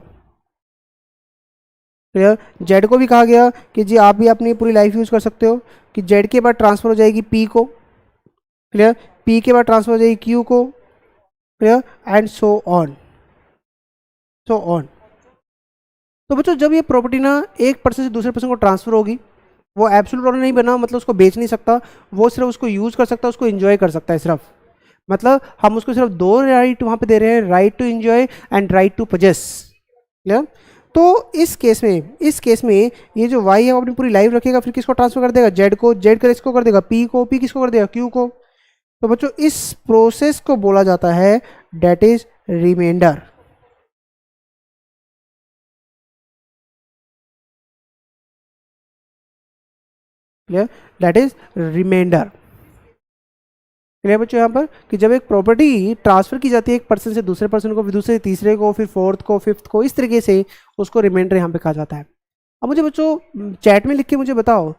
क्लियर। जेड को भी कहा गया कि जी आप भी अपनी पूरी लाइफ यूज़ कर सकते हो, कि जेड के बाद ट्रांसफर हो जाएगी पी को। क्लियर। पी के बाद ट्रांसफर हो जाएगी क्यू को। Clear. And so on, so on. तो बच्चों जब ये प्रॉपर्टी ना एक पर्सन से दूसरे पर्सन को ट्रांसफर होगी, वो एब्सोल्यूट ओनर नहीं बना, मतलब उसको बेच नहीं सकता, वो सिर्फ उसको यूज़ कर सकता है, उसको एंजॉय कर सकता है सिर्फ। मतलब हम उसको सिर्फ दो राइट वहाँ पे दे रहे हैं, right to enjoy and right to possess. Clear. तो इस केस में ये जो वाई है वो अपनी पूरी लाइफ रखेगा, फिर किसको ट्रांसफर कर देगा, जेड को, जेड कर इसको कर देगा पी को, पी किसको कर देगा, क्यू को। तो बच्चों इस प्रोसेस को बोला जाता है that is remainder. Clear, that is remainder. Clear बच्चों यहाँ पर कि जब एक प्रॉपर्टी ट्रांसफर की जाती है एक पर्सन से दूसरे पर्सन को, फिर दूसरे तीसरे को, फिर फोर्थ को, फिफ्थ को, इस तरीके से उसको रिमाइंडर यहाँ पे कहा जाता है। अब मुझे बच्चों चैट में लिख के मुझे बताओ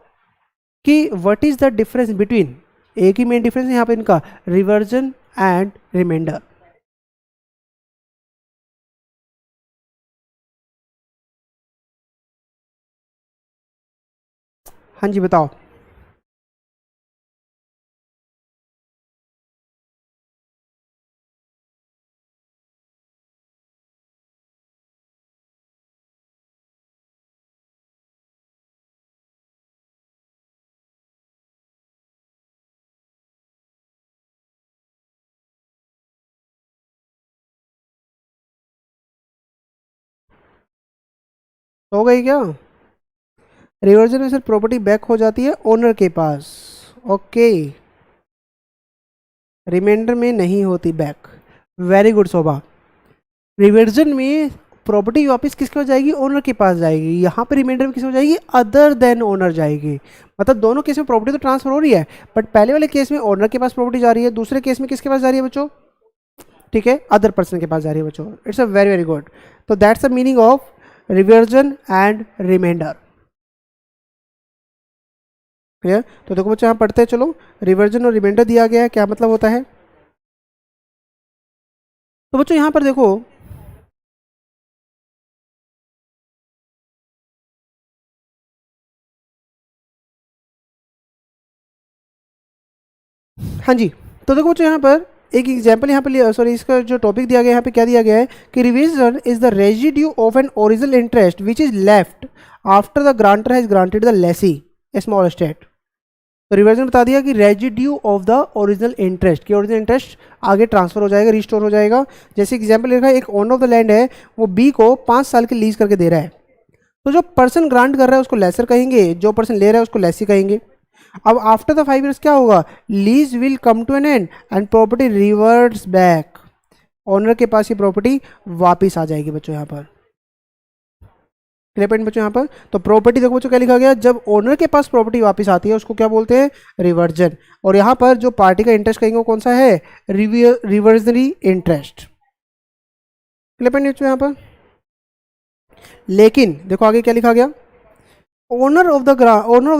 कि what is the difference between, एक ही मेन डिफरेंस है यहाँ पे इनका, रिवर्जन एंड रिमाइंडर। हाँ जी बताओ। हो गई क्या। रिवर्जन में सिर्फ प्रॉपर्टी बैक हो जाती है ओनर के पास, ओके। रिमाइंडर में नहीं होती बैक। वेरी गुड शोभा। रिवर्जन में प्रॉपर्टी वापस किसके पास जाएगी, ओनर के पास जाएगी। यहाँ पे रिमाइंडर में किसके पास जाएगी, अदर देन ओनर जाएगी। मतलब दोनों केस में प्रॉपर्टी तो ट्रांसफर हो रही है, बट पहले वाले केस में ओनर के पास प्रॉपर्टी जा रही है, दूसरे केस में किसके पास जा रही है बच्चों, ठीक है, अदर पर्सन के पास जा रही है बच्चों। It's a very very good. तो that's the meaning of reversion and remainder. Clear. तो देखो बच्चों यहाँ पढ़ते हैं, चलो रिवर्जन और रिमाइंडर दिया गया है, क्या मतलब होता है। तो बच्चों यहाँ पर देखो, हाँ जी, तो देखो बच्चों यहाँ पर एक एग्जाम्पल यहाँ पे लिया, सॉरी इसका जो टॉपिक दिया गया है यहाँ पे क्या दिया गया है कि reversion is the residue of an original interest which is left after the grantor has granted the lessee a small estate. तो रिवर्जन बता दिया कि residue of the original interest, कि ओरिजिनल इंटरेस्ट आगे ट्रांसफर हो जाएगा, रिस्टोर हो जाएगा। जैसे एग्जाम्पल लिखा है, एक ओनर ऑफ द लैंड है, वो बी को 5 साल के लीज करके दे रहा है। तो जो पर्सन ग्रांट कर रहा है उसको लेसर कहेंगे, जो पर्सन ले रहा है उसको लेसी कहेंगे। अब आफ्टर द 5 years क्या होगा, lease will come to an end and property reverts back. Owner के पास ये प्रॉपर्टी वापिस आ जाएगी बच्चों यहाँ पर। क्लियर पॉइंट बच्चों यहाँ पर। तो प्रॉपर्टी देखो बच्चों क्या लिखा गया, जब ओनर के पास प्रॉपर्टी वापस आती है उसको क्या बोलते हैं, रिवर्जन। और यहाँ पर जो पार्टी का इंटरेस्ट कहेंगे वो कौन सा है, रिवर्जनरी इंटरेस्ट। क्लियर पॉइंट बच्चों यहाँ पर। लेकिन देखो आगे क्या लिखा गया, owner of the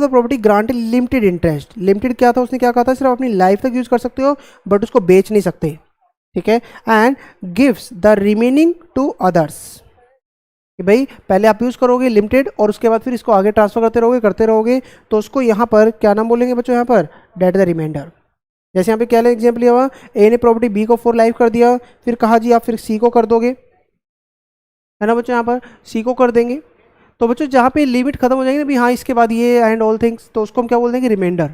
property granted limited interest. Limited क्या था, उसने क्या कहा था, सिर्फ अपनी लाइफ तक यूज कर सकते हो बट उसको बेच नहीं सकते, ठीक है। And gives the remaining to others, कि भाई पहले आप यूज करोगे लिमिटेड और उसके बाद फिर इसको आगे ट्रांसफर करते रहोगे तो उसको यहाँ पर क्या नाम बोलेंगे बच्चों, यहाँ पर डेट द रिमाइंडर। जैसे यहाँ पे क्या एग्जाम्पल लिया हुआ, ए ने प्रॉपर्टी बी को फॉर लाइफ कर दिया, फिर कहा जी आप फिर सी को कर दोगे, है ना बच्चों, यहाँ पर सी को कर देंगे। तो बच्चों जहाँ पे लिमिट खत्म हो जाएगी ना भी, हाँ इसके बाद ये एंड ऑल थिंग्स, तो उसको हम क्या बोल देंगे, रिमाइंडर।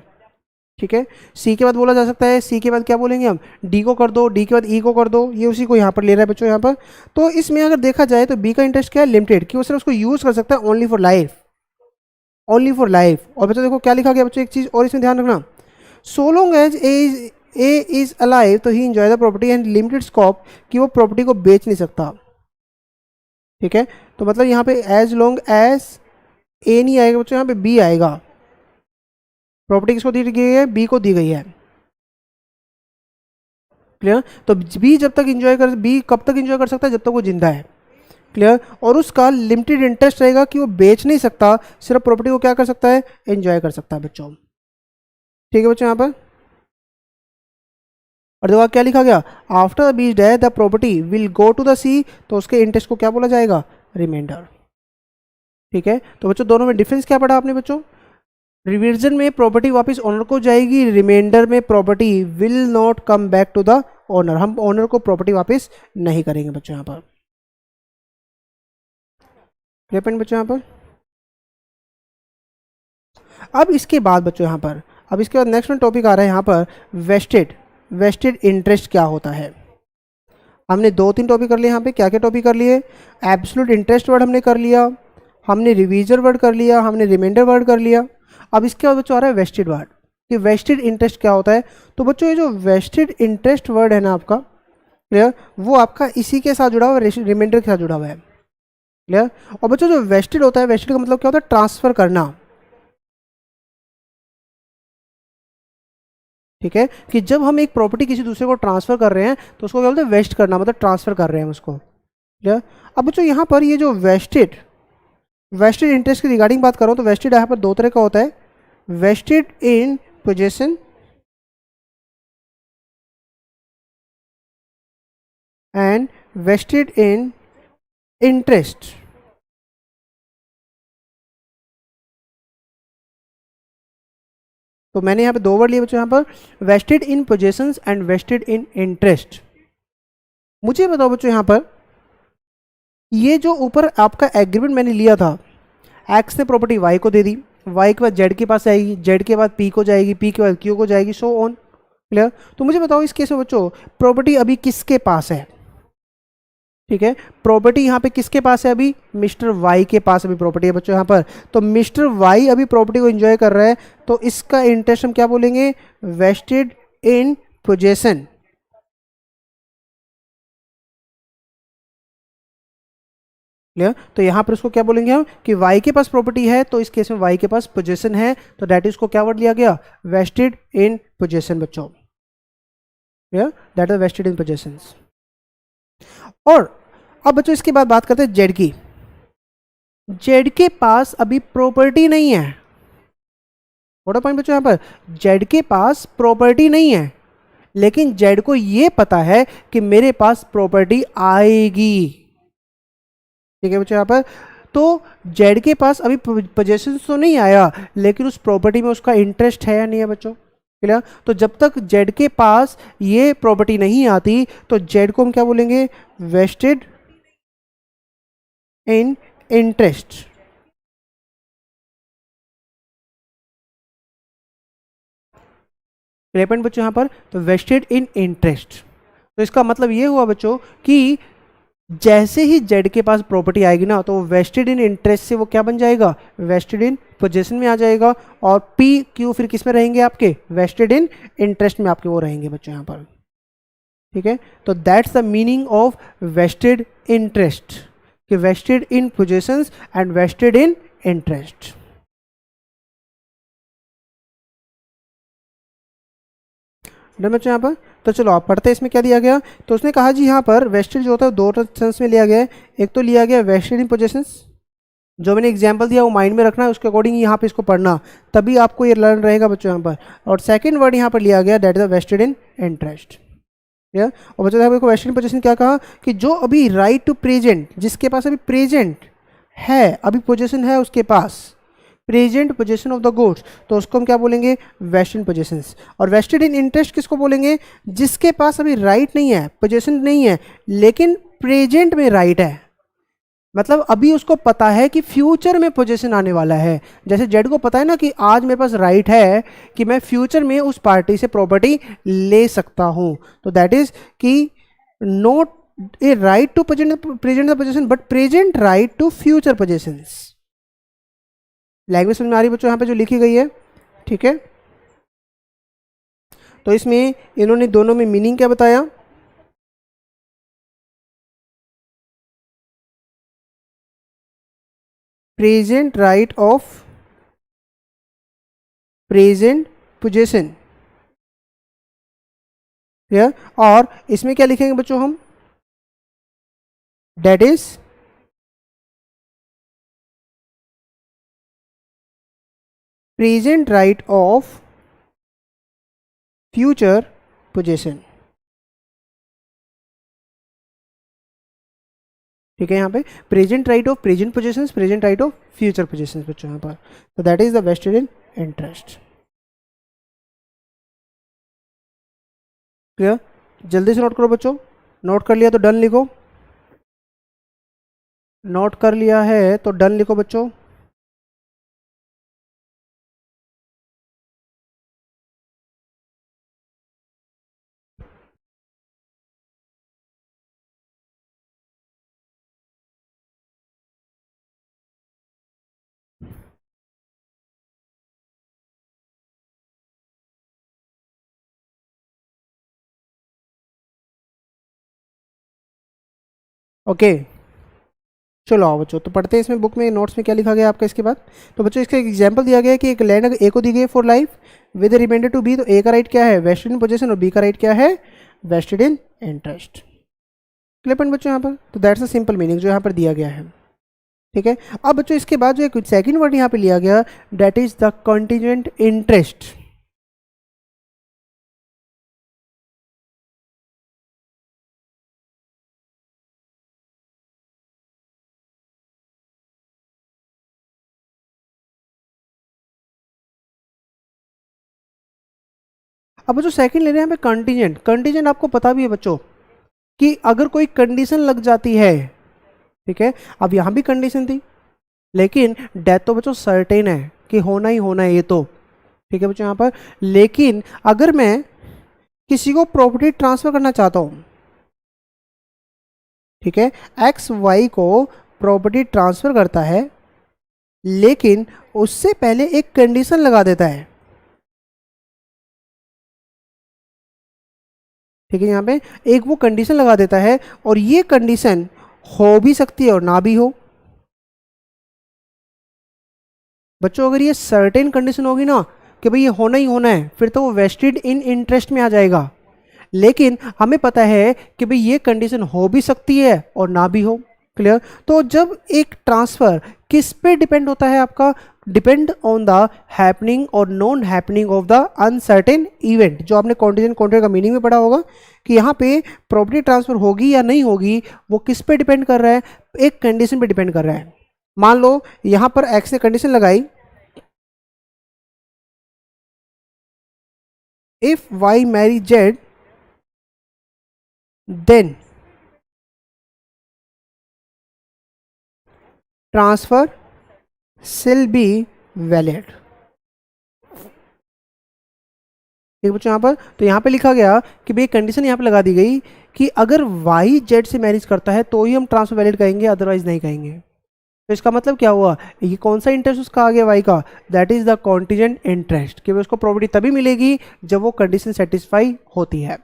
ठीक है, सी के बाद बोला जा सकता है, सी के बाद क्या बोलेंगे हम, डी को कर दो, डी के बाद ई को कर दो, ये उसी को यहाँ पर ले रहा है बच्चों यहाँ पर। तो इसमें अगर देखा जाए तो बी का इंटरेस्ट क्या है, लिमिटेड, कि वो सिर्फ उसको यूज़ कर सकता है only for life, only for life. और बच्चों देखो क्या लिखा गया बच्चों, एक चीज़ और इसमें ध्यान रखना, so long as A is alive तो he enjoy the property and limited scope, कि वो प्रॉपर्टी को बेच नहीं सकता। ठीक है, तो मतलब यहाँ पे एज लॉन्ग एज ए नहीं आएगा बच्चों, यहाँ पे बी आएगा। प्रॉपर्टी किसको दी गई है, बी को दी गई है। क्लियर, तो बी जब तक इंजॉय कर, बी कब तक इंजॉय कर सकता है, जब तक वो जिंदा है। क्लियर, और उसका लिमिटेड इंटरेस्ट रहेगा कि वो बेच नहीं सकता, सिर्फ प्रॉपर्टी को क्या कर सकता है, एंजॉय कर सकता है बच्चों। ठीक है बच्चों, यहाँ पर और देखो क्या लिखा गया, after the B's death the property will go to the C, तो उसके इंटरेस्ट को क्या बोला जाएगा, रिमाइंडर। ठीक है, तो बच्चों दोनों में डिफरेंस क्या पड़ा आपने बच्चों, रिविजन में प्रॉपर्टी वापस ओनर को जाएगी, रिमाइंडर में property will not come back to the owner, हम ओनर को प्रॉपर्टी वापस नहीं करेंगे बच्चों यहाँ पर। पॉइंट बच्चों यहाँ पर। अब इसके बाद बच्चों यहाँ पर, अब इसके बाद नेक्स्ट टॉपिक आ रहा है यहाँ पर, वेस्टेड इंटरेस्ट क्या होता है। हमने 2-3 टॉपिक कर लिए यहाँ पे, क्या क्या टॉपिक कर लिए, एब्सोल्यूट इंटरेस्ट वर्ड हमने कर लिया, हमने रिवीजन वर्ड कर लिया, हमने रिमाइंडर वर्ड कर लिया। अब इसके बाद बच्चों आ रहा है वेस्टेड वर्ड, कि वेस्टेड इंटरेस्ट क्या होता है। तो बच्चों ये जो वेस्टेड इंटरेस्ट वर्ड है ना आपका, क्लियर, वो आपका इसी के साथ जुड़ा हुआ है, रिमाइंडर के साथ जुड़ा हुआ है। क्लियर, और बच्चों जो वेस्टेड होता है, वेस्टेड का मतलब क्या होता है, ट्रांसफर करना। ठीक है, कि जब हम एक प्रॉपर्टी किसी दूसरे को ट्रांसफर कर रहे हैं तो उसको क्या बोलते हैं, वेस्ट करना, मतलब ट्रांसफर कर रहे हैं उसको। क्लियर, अब बच्चों यहाँ पर ये जो वेस्टेड इंटरेस्ट की रिगार्डिंग बात करो तो वेस्टेड यहाँ पर 2 तरह का होता है, vested in possession and vested in interest. तो मैंने यहाँ पे 2 वर्ड लिए बच्चों यहाँ पर, vested in possessions and vested in interest. मुझे बताओ बच्चों यहाँ पर, ये जो ऊपर आपका एग्रीमेंट मैंने लिया था, एक्स ने प्रॉपर्टी वाई को दे दी, वाई के बाद जेड के पास आएगी, जेड के बाद पी को जाएगी, पी के बाद क्यू को जाएगी, सो ऑन। क्लियर, तो मुझे बताओ इस केस में बच्चों प्रॉपर्टी अभी किसके पास है। ठीक है, प्रॉपर्टी यहाँ पे किसके पास है, अभी मिस्टर वाई के पास अभी प्रॉपर्टी है बच्चों यहाँ पर। तो मिस्टर वाई अभी प्रॉपर्टी को एंजॉय कर रहा है, तो इसका इंटरेस्ट हम क्या बोलेंगे, वेस्टेड इन पोजेशन। क्लियर, तो यहाँ पर उसको क्या बोलेंगे हम, कि वाई के पास प्रॉपर्टी है, तो इस केस में वाई के पास पोजेशन है, तो दैट इज को क्या वर्ड लिया गया, वेस्टेड इन पोजेशन बच्चों। Clear, that is vested in possession. और अब बच्चों इसके बाद बात करते हैं जेड की। जेड के पास अभी प्रॉपर्टी नहीं है, बड़ा पॉइंट बच्चों यहाँ पर, जेड के पास प्रॉपर्टी नहीं है, लेकिन जेड को ये पता है कि मेरे पास प्रॉपर्टी आएगी। ठीक है बच्चों यहाँ पर, तो जेड के पास अभी पोजेशन तो नहीं आया, लेकिन उस प्रॉपर्टी में उसका इंटरेस्ट है या नहीं है बच्चों। क्लियर, तो जब तक जेड के पास ये प्रॉपर्टी नहीं आती तो जेड को हम क्या बोलेंगे, वेस्टेड इन इंटरेस्ट। पॉइंट बच्चों यहाँ पर, तो वेस्टेड इन इंटरेस्ट। तो इसका मतलब ये हुआ बच्चों कि जैसे ही जेड के पास प्रॉपर्टी आएगी ना, तो वेस्टेड इन इंटरेस्ट से वो क्या बन जाएगा, वेस्टेड इन पोजेशन में आ जाएगा, और पी क्यू फिर किस में रहेंगे आपके, वेस्टेड इन इंटरेस्ट में आपके वो रहेंगे बच्चों यहाँ पर। ठीक है, तो that's the meaning of vested interest, कि vested in possessions and vested in interest. Done बच्चों यहाँ पर, तो चलो आप पढ़ते हैं इसमें क्या दिया गया। तो उसने कहा जी यहाँ पर वेस्टेड जो होता है 2 सेंस में लिया गया है, एक तो लिया गया वेस्टेड इन पोजेशंस, जो मैंने एग्जांपल दिया वो माइंड में रखना है, उसके अकॉर्डिंग यहाँ पे इसको पढ़ना, तभी आपको ये लर्न रहेगा बच्चों यहाँ पर। और सेकंड वर्ड यहाँ पर लिया गया, that is vested in interest. और बच्चों यहाँ पर वेस्टेड इन पोजेशन क्या कहा, कि जो अभी राइट टू प्रेजेंट, जिसके पास अभी प्रेजेंट है, अभी पोजेशन है उसके पास, present possession of the goods, तो उसको हम क्या बोलेंगे, वेस्टेड पोजीशंस। और वेस्टेड इन इंटरेस्ट किसको बोलेंगे, जिसके पास अभी राइट नहीं है, पोजीशन नहीं है, लेकिन प्रेजेंट में राइट है, मतलब अभी उसको पता है कि फ्यूचर में पोजीशन आने वाला है। जैसे जेड को पता है ना कि आज मेरे पास राइट है कि मैं फ्यूचर में उस पार्टी से प्रॉपर्टी ले सकता हूं, तो दैट इज कि not a right to present the possession but present right to future possessions. Language समझ में आ रही है बच्चों यहाँ पे जो लिखी गई है, ठीक है। तो इसमें इन्होंने दोनों में मीनिंग क्या बताया, present right of present position, clear. और इसमें क्या लिखेंगे बच्चों हम, that is present right of future position, ठीक है। यहाँ पे present right of present positions, present right of future positions बच्चों यहाँ पर, तो that is the wasted in interest, clear. जल्दी से नोट करो बच्चों, नोट कर लिया तो डन लिखो, नोट कर लिया है तो डन लिखो बच्चों। ओके, चलो आओ बच्चों, तो पढ़ते हैं इसमें बुक में नोट्स में क्या लिखा गया आपका इसके बाद। तो बच्चों इसका एग्जांपल दिया गया है कि एक लैंड ए को दी गई for life with remainder to B, तो ए का राइट क्या है, वेस्टेड इन पोजीशन, और बी का राइट क्या है, vested in interest, clear point बच्चों यहाँ पर। तो दैट्स अ सिंपल मीनिंग जो यहाँ पर दिया गया है, ठीक है। अब बच्चों इसके बाद जो एक सेकंड वर्ड यहाँ पे लिया गया, that is the contingent interest. अब बच्चों सेकंड ले रहे हैं यहाँ पे कंटीजेंट। कंटीजेंट आपको पता भी है बच्चों कि अगर कोई कंडीशन लग जाती है, ठीक है, अब यहाँ भी कंडीशन थी, लेकिन डेथ तो बच्चों सर्टेन है कि होना ही होना है ये तो, ठीक है बच्चों यहाँ पर। लेकिन अगर मैं किसी को प्रॉपर्टी ट्रांसफर करना चाहता हूँ, ठीक है, एक्स वाई को प्रॉपर्टी ट्रांसफर करता है, लेकिन उससे पहले एक कंडीशन लगा देता है, ठीक है। यहाँ पे एक वो कंडीशन लगा देता है, और ये कंडीशन हो भी सकती है और ना भी हो। बच्चों अगर ये सर्टेन कंडीशन होगी ना कि भाई ये होना ही होना है, फिर तो वो वेस्टेड इन इंटरेस्ट में आ जाएगा। लेकिन हमें पता है कि भाई ये कंडीशन हो भी सकती है और ना भी हो, क्लियर। तो जब एक ट्रांसफर किस पे डिपेंड होता है आपका, डिपेंड ऑन द हैपनिंग और non happening of the uncertain event, जो आपने कॉन्टीजेंट कॉन्ट्रैक्ट का मीनिंग में पढ़ा होगा कि यहाँ पे प्रॉपर्टी ट्रांसफर होगी या नहीं होगी, वो किस पे डिपेंड कर रहा है, एक कंडीशन पे डिपेंड कर रहा है। मान लो यहाँ पर एक्स ने कंडीशन लगाई, if Y marry Z then transfer shall be valid, ठीक है बच्चों यहाँ पर। तो यहाँ पे लिखा गया कि भाई कंडीशन यहाँ पे लगा दी गई कि अगर वाई जेड से मैरिज करता है तो ही हम ट्रांसफर वैलिड कहेंगे, अदरवाइज नहीं कहेंगे। तो इसका मतलब क्या हुआ, ये कौन सा इंटरेस्ट उसका आ गया वाई का, that is the contingent interest, कि उसको प्रॉपर्टी तभी मिलेगी जब वो कंडीशन सेटिस्फाई होती है,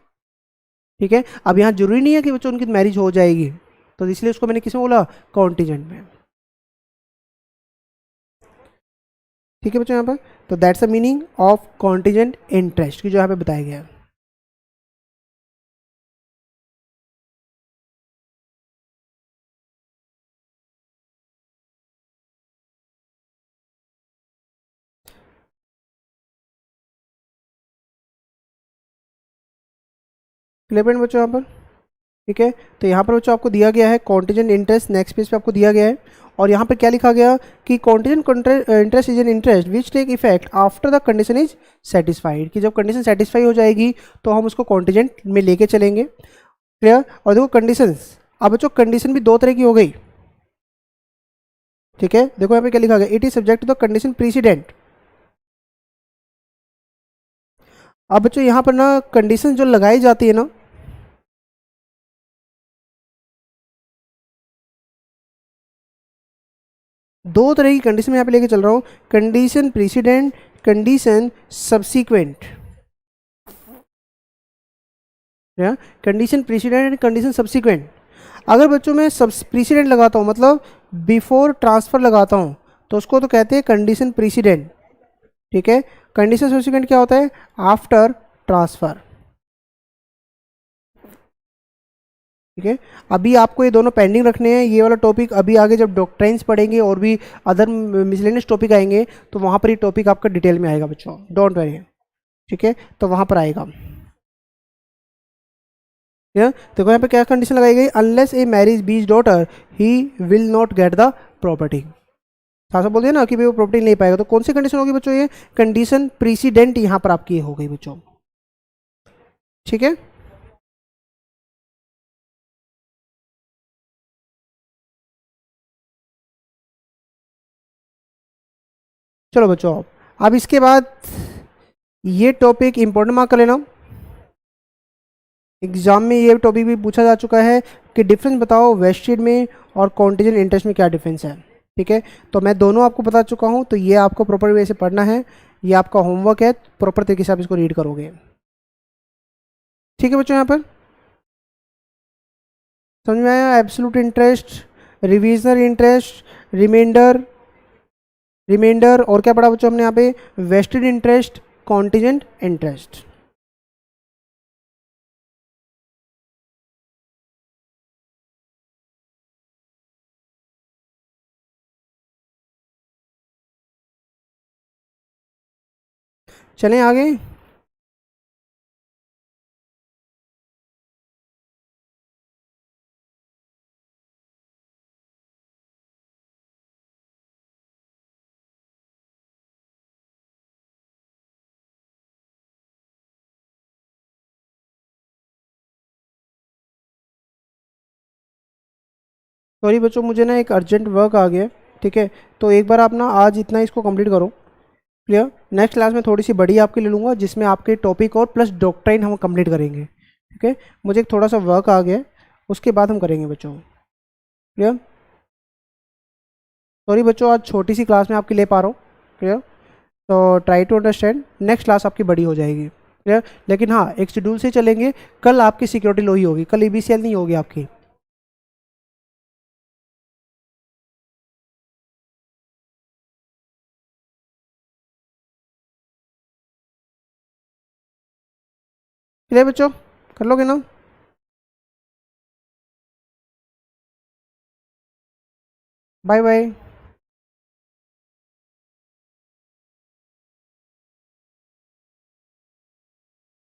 ठीक है। अब यहाँ जरूरी नहीं है कि बच्चों उनकी मैरिज हो जाएगी, तो इसलिए उसको मैंने किसमें बोला, कॉन्टीजेंट में, ठीक है बच्चों यहाँ पर। तो that's the meaning of contingent interest की जो यहाँ पे बताया गया है। क्लियर पॉइंट बच्चों यहाँ पर, ठीक है, तो यहाँ पर बच्चों आपको दिया गया है कॉन्टिजेंट इंटरेस्ट, नेक्स्ट पेज पे आपको दिया गया है, और यहाँ पर क्या लिखा गया कि contingent interest is an interest which take effect after the condition is satisfied, कि जब कंडीशन सेटिस्फाई हो जाएगी तो हम उसको कॉन्टिजेंट में लेके चलेंगे। क्लियर। और देखो कंडीशंस, अब बच्चों कंडीशन भी दो तरह की हो गई। ठीक है, देखो यहाँ पे क्या लिखा गया, it is subject to the condition precedent. अब बच्चों यहाँ पर ना कंडीशन जो लगाई जाती है ना, दो तरह की कंडीशन में यहाँ पे लेके चल रहा हूँ, condition precedent, condition subsequent. Condition precedent and condition subsequent. अगर बच्चों मैं सब प्रीसीडेंट लगाता हूँ मतलब बिफोर ट्रांसफर लगाता हूँ तो उसको तो कहते हैं कंडीशन प्रीसीडेंट। ठीक है, कंडीशन सब्सीक्वेंट क्या होता है, आफ्टर ट्रांसफर। ठीक है, अभी आपको ये दोनों पेंडिंग रखने हैं, ये वाला टॉपिक अभी आगे जब डॉक्ट्राइंस पढ़ेंगे और भी अदर मिसलेनियस टॉपिक आएंगे तो वहाँ पर ये टॉपिक आपका डिटेल में आएगा बच्चों, डोंट वरी। ठीक है, तो वहाँ पर आएगा। देखो यहाँ पे क्या कंडीशन लगाई गई, अनलेस ए मैरिज बीज daughter he will not get the property. साफ साफ बोल दिया ना कि भाई वो प्रॉपर्टी नहीं पाएगा, तो कौन सी कंडीशन होगी बच्चों, ये कंडीशन प्रीसीडेंट यहाँ पर आपकी हो गई बच्चों। ठीक है, चलो बच्चों अब इसके बाद ये टॉपिक इंपॉर्टेंट मार्क कर लेना, एग्जाम में ये टॉपिक भी पूछा जा चुका है कि डिफरेंस बताओ वेस्टेड में और कॉन्टिजेंट इंटरेस्ट में क्या डिफरेंस है। ठीक है, तो मैं दोनों आपको बता चुका हूँ, तो ये आपको प्रॉपर वे से पढ़ना है, ये आपका होमवर्क है, प्रॉपर तरीके से आप इसको रीड करोगे। ठीक है बच्चों, यहाँ पर समझ में आया, absolute interest, revisional interest, remainder, remainder और क्या पढ़ा बच्चों हमने यहाँ पे, वेस्टेड इंटरेस्ट, कॉन्टिजेंट इंटरेस्ट। चलें आगे। सॉरी बच्चों, मुझे ना एक अर्जेंट वर्क आ गया। ठीक है, तो एक बार आप ना आज इतना इसको कंप्लीट करो। क्लियर, नेक्स्ट क्लास में थोड़ी सी बड़ी आपके ले लूँगा जिसमें आपके टॉपिक और प्लस डॉक्ट्राइन हम कंप्लीट करेंगे। ठीक है, मुझे एक थोड़ा सा वर्क आ गया, उसके बाद हम करेंगे बच्चों। क्लियर, सॉरी बच्चों आज छोटी सी क्लास में आपकी ले पा रहा हूँ। क्लियर, तो try to understand, next class आपकी बड़ी हो जाएगी। क्लियर, लेकिन हाँ एक शेड्यूल से चलेंगे, कल आपकी सिक्योरिटी लो ही होगी, कल ईबीसीएल नहीं होगी आपकी। क्लियर बच्चों, कर लोगे ना। Bye bye.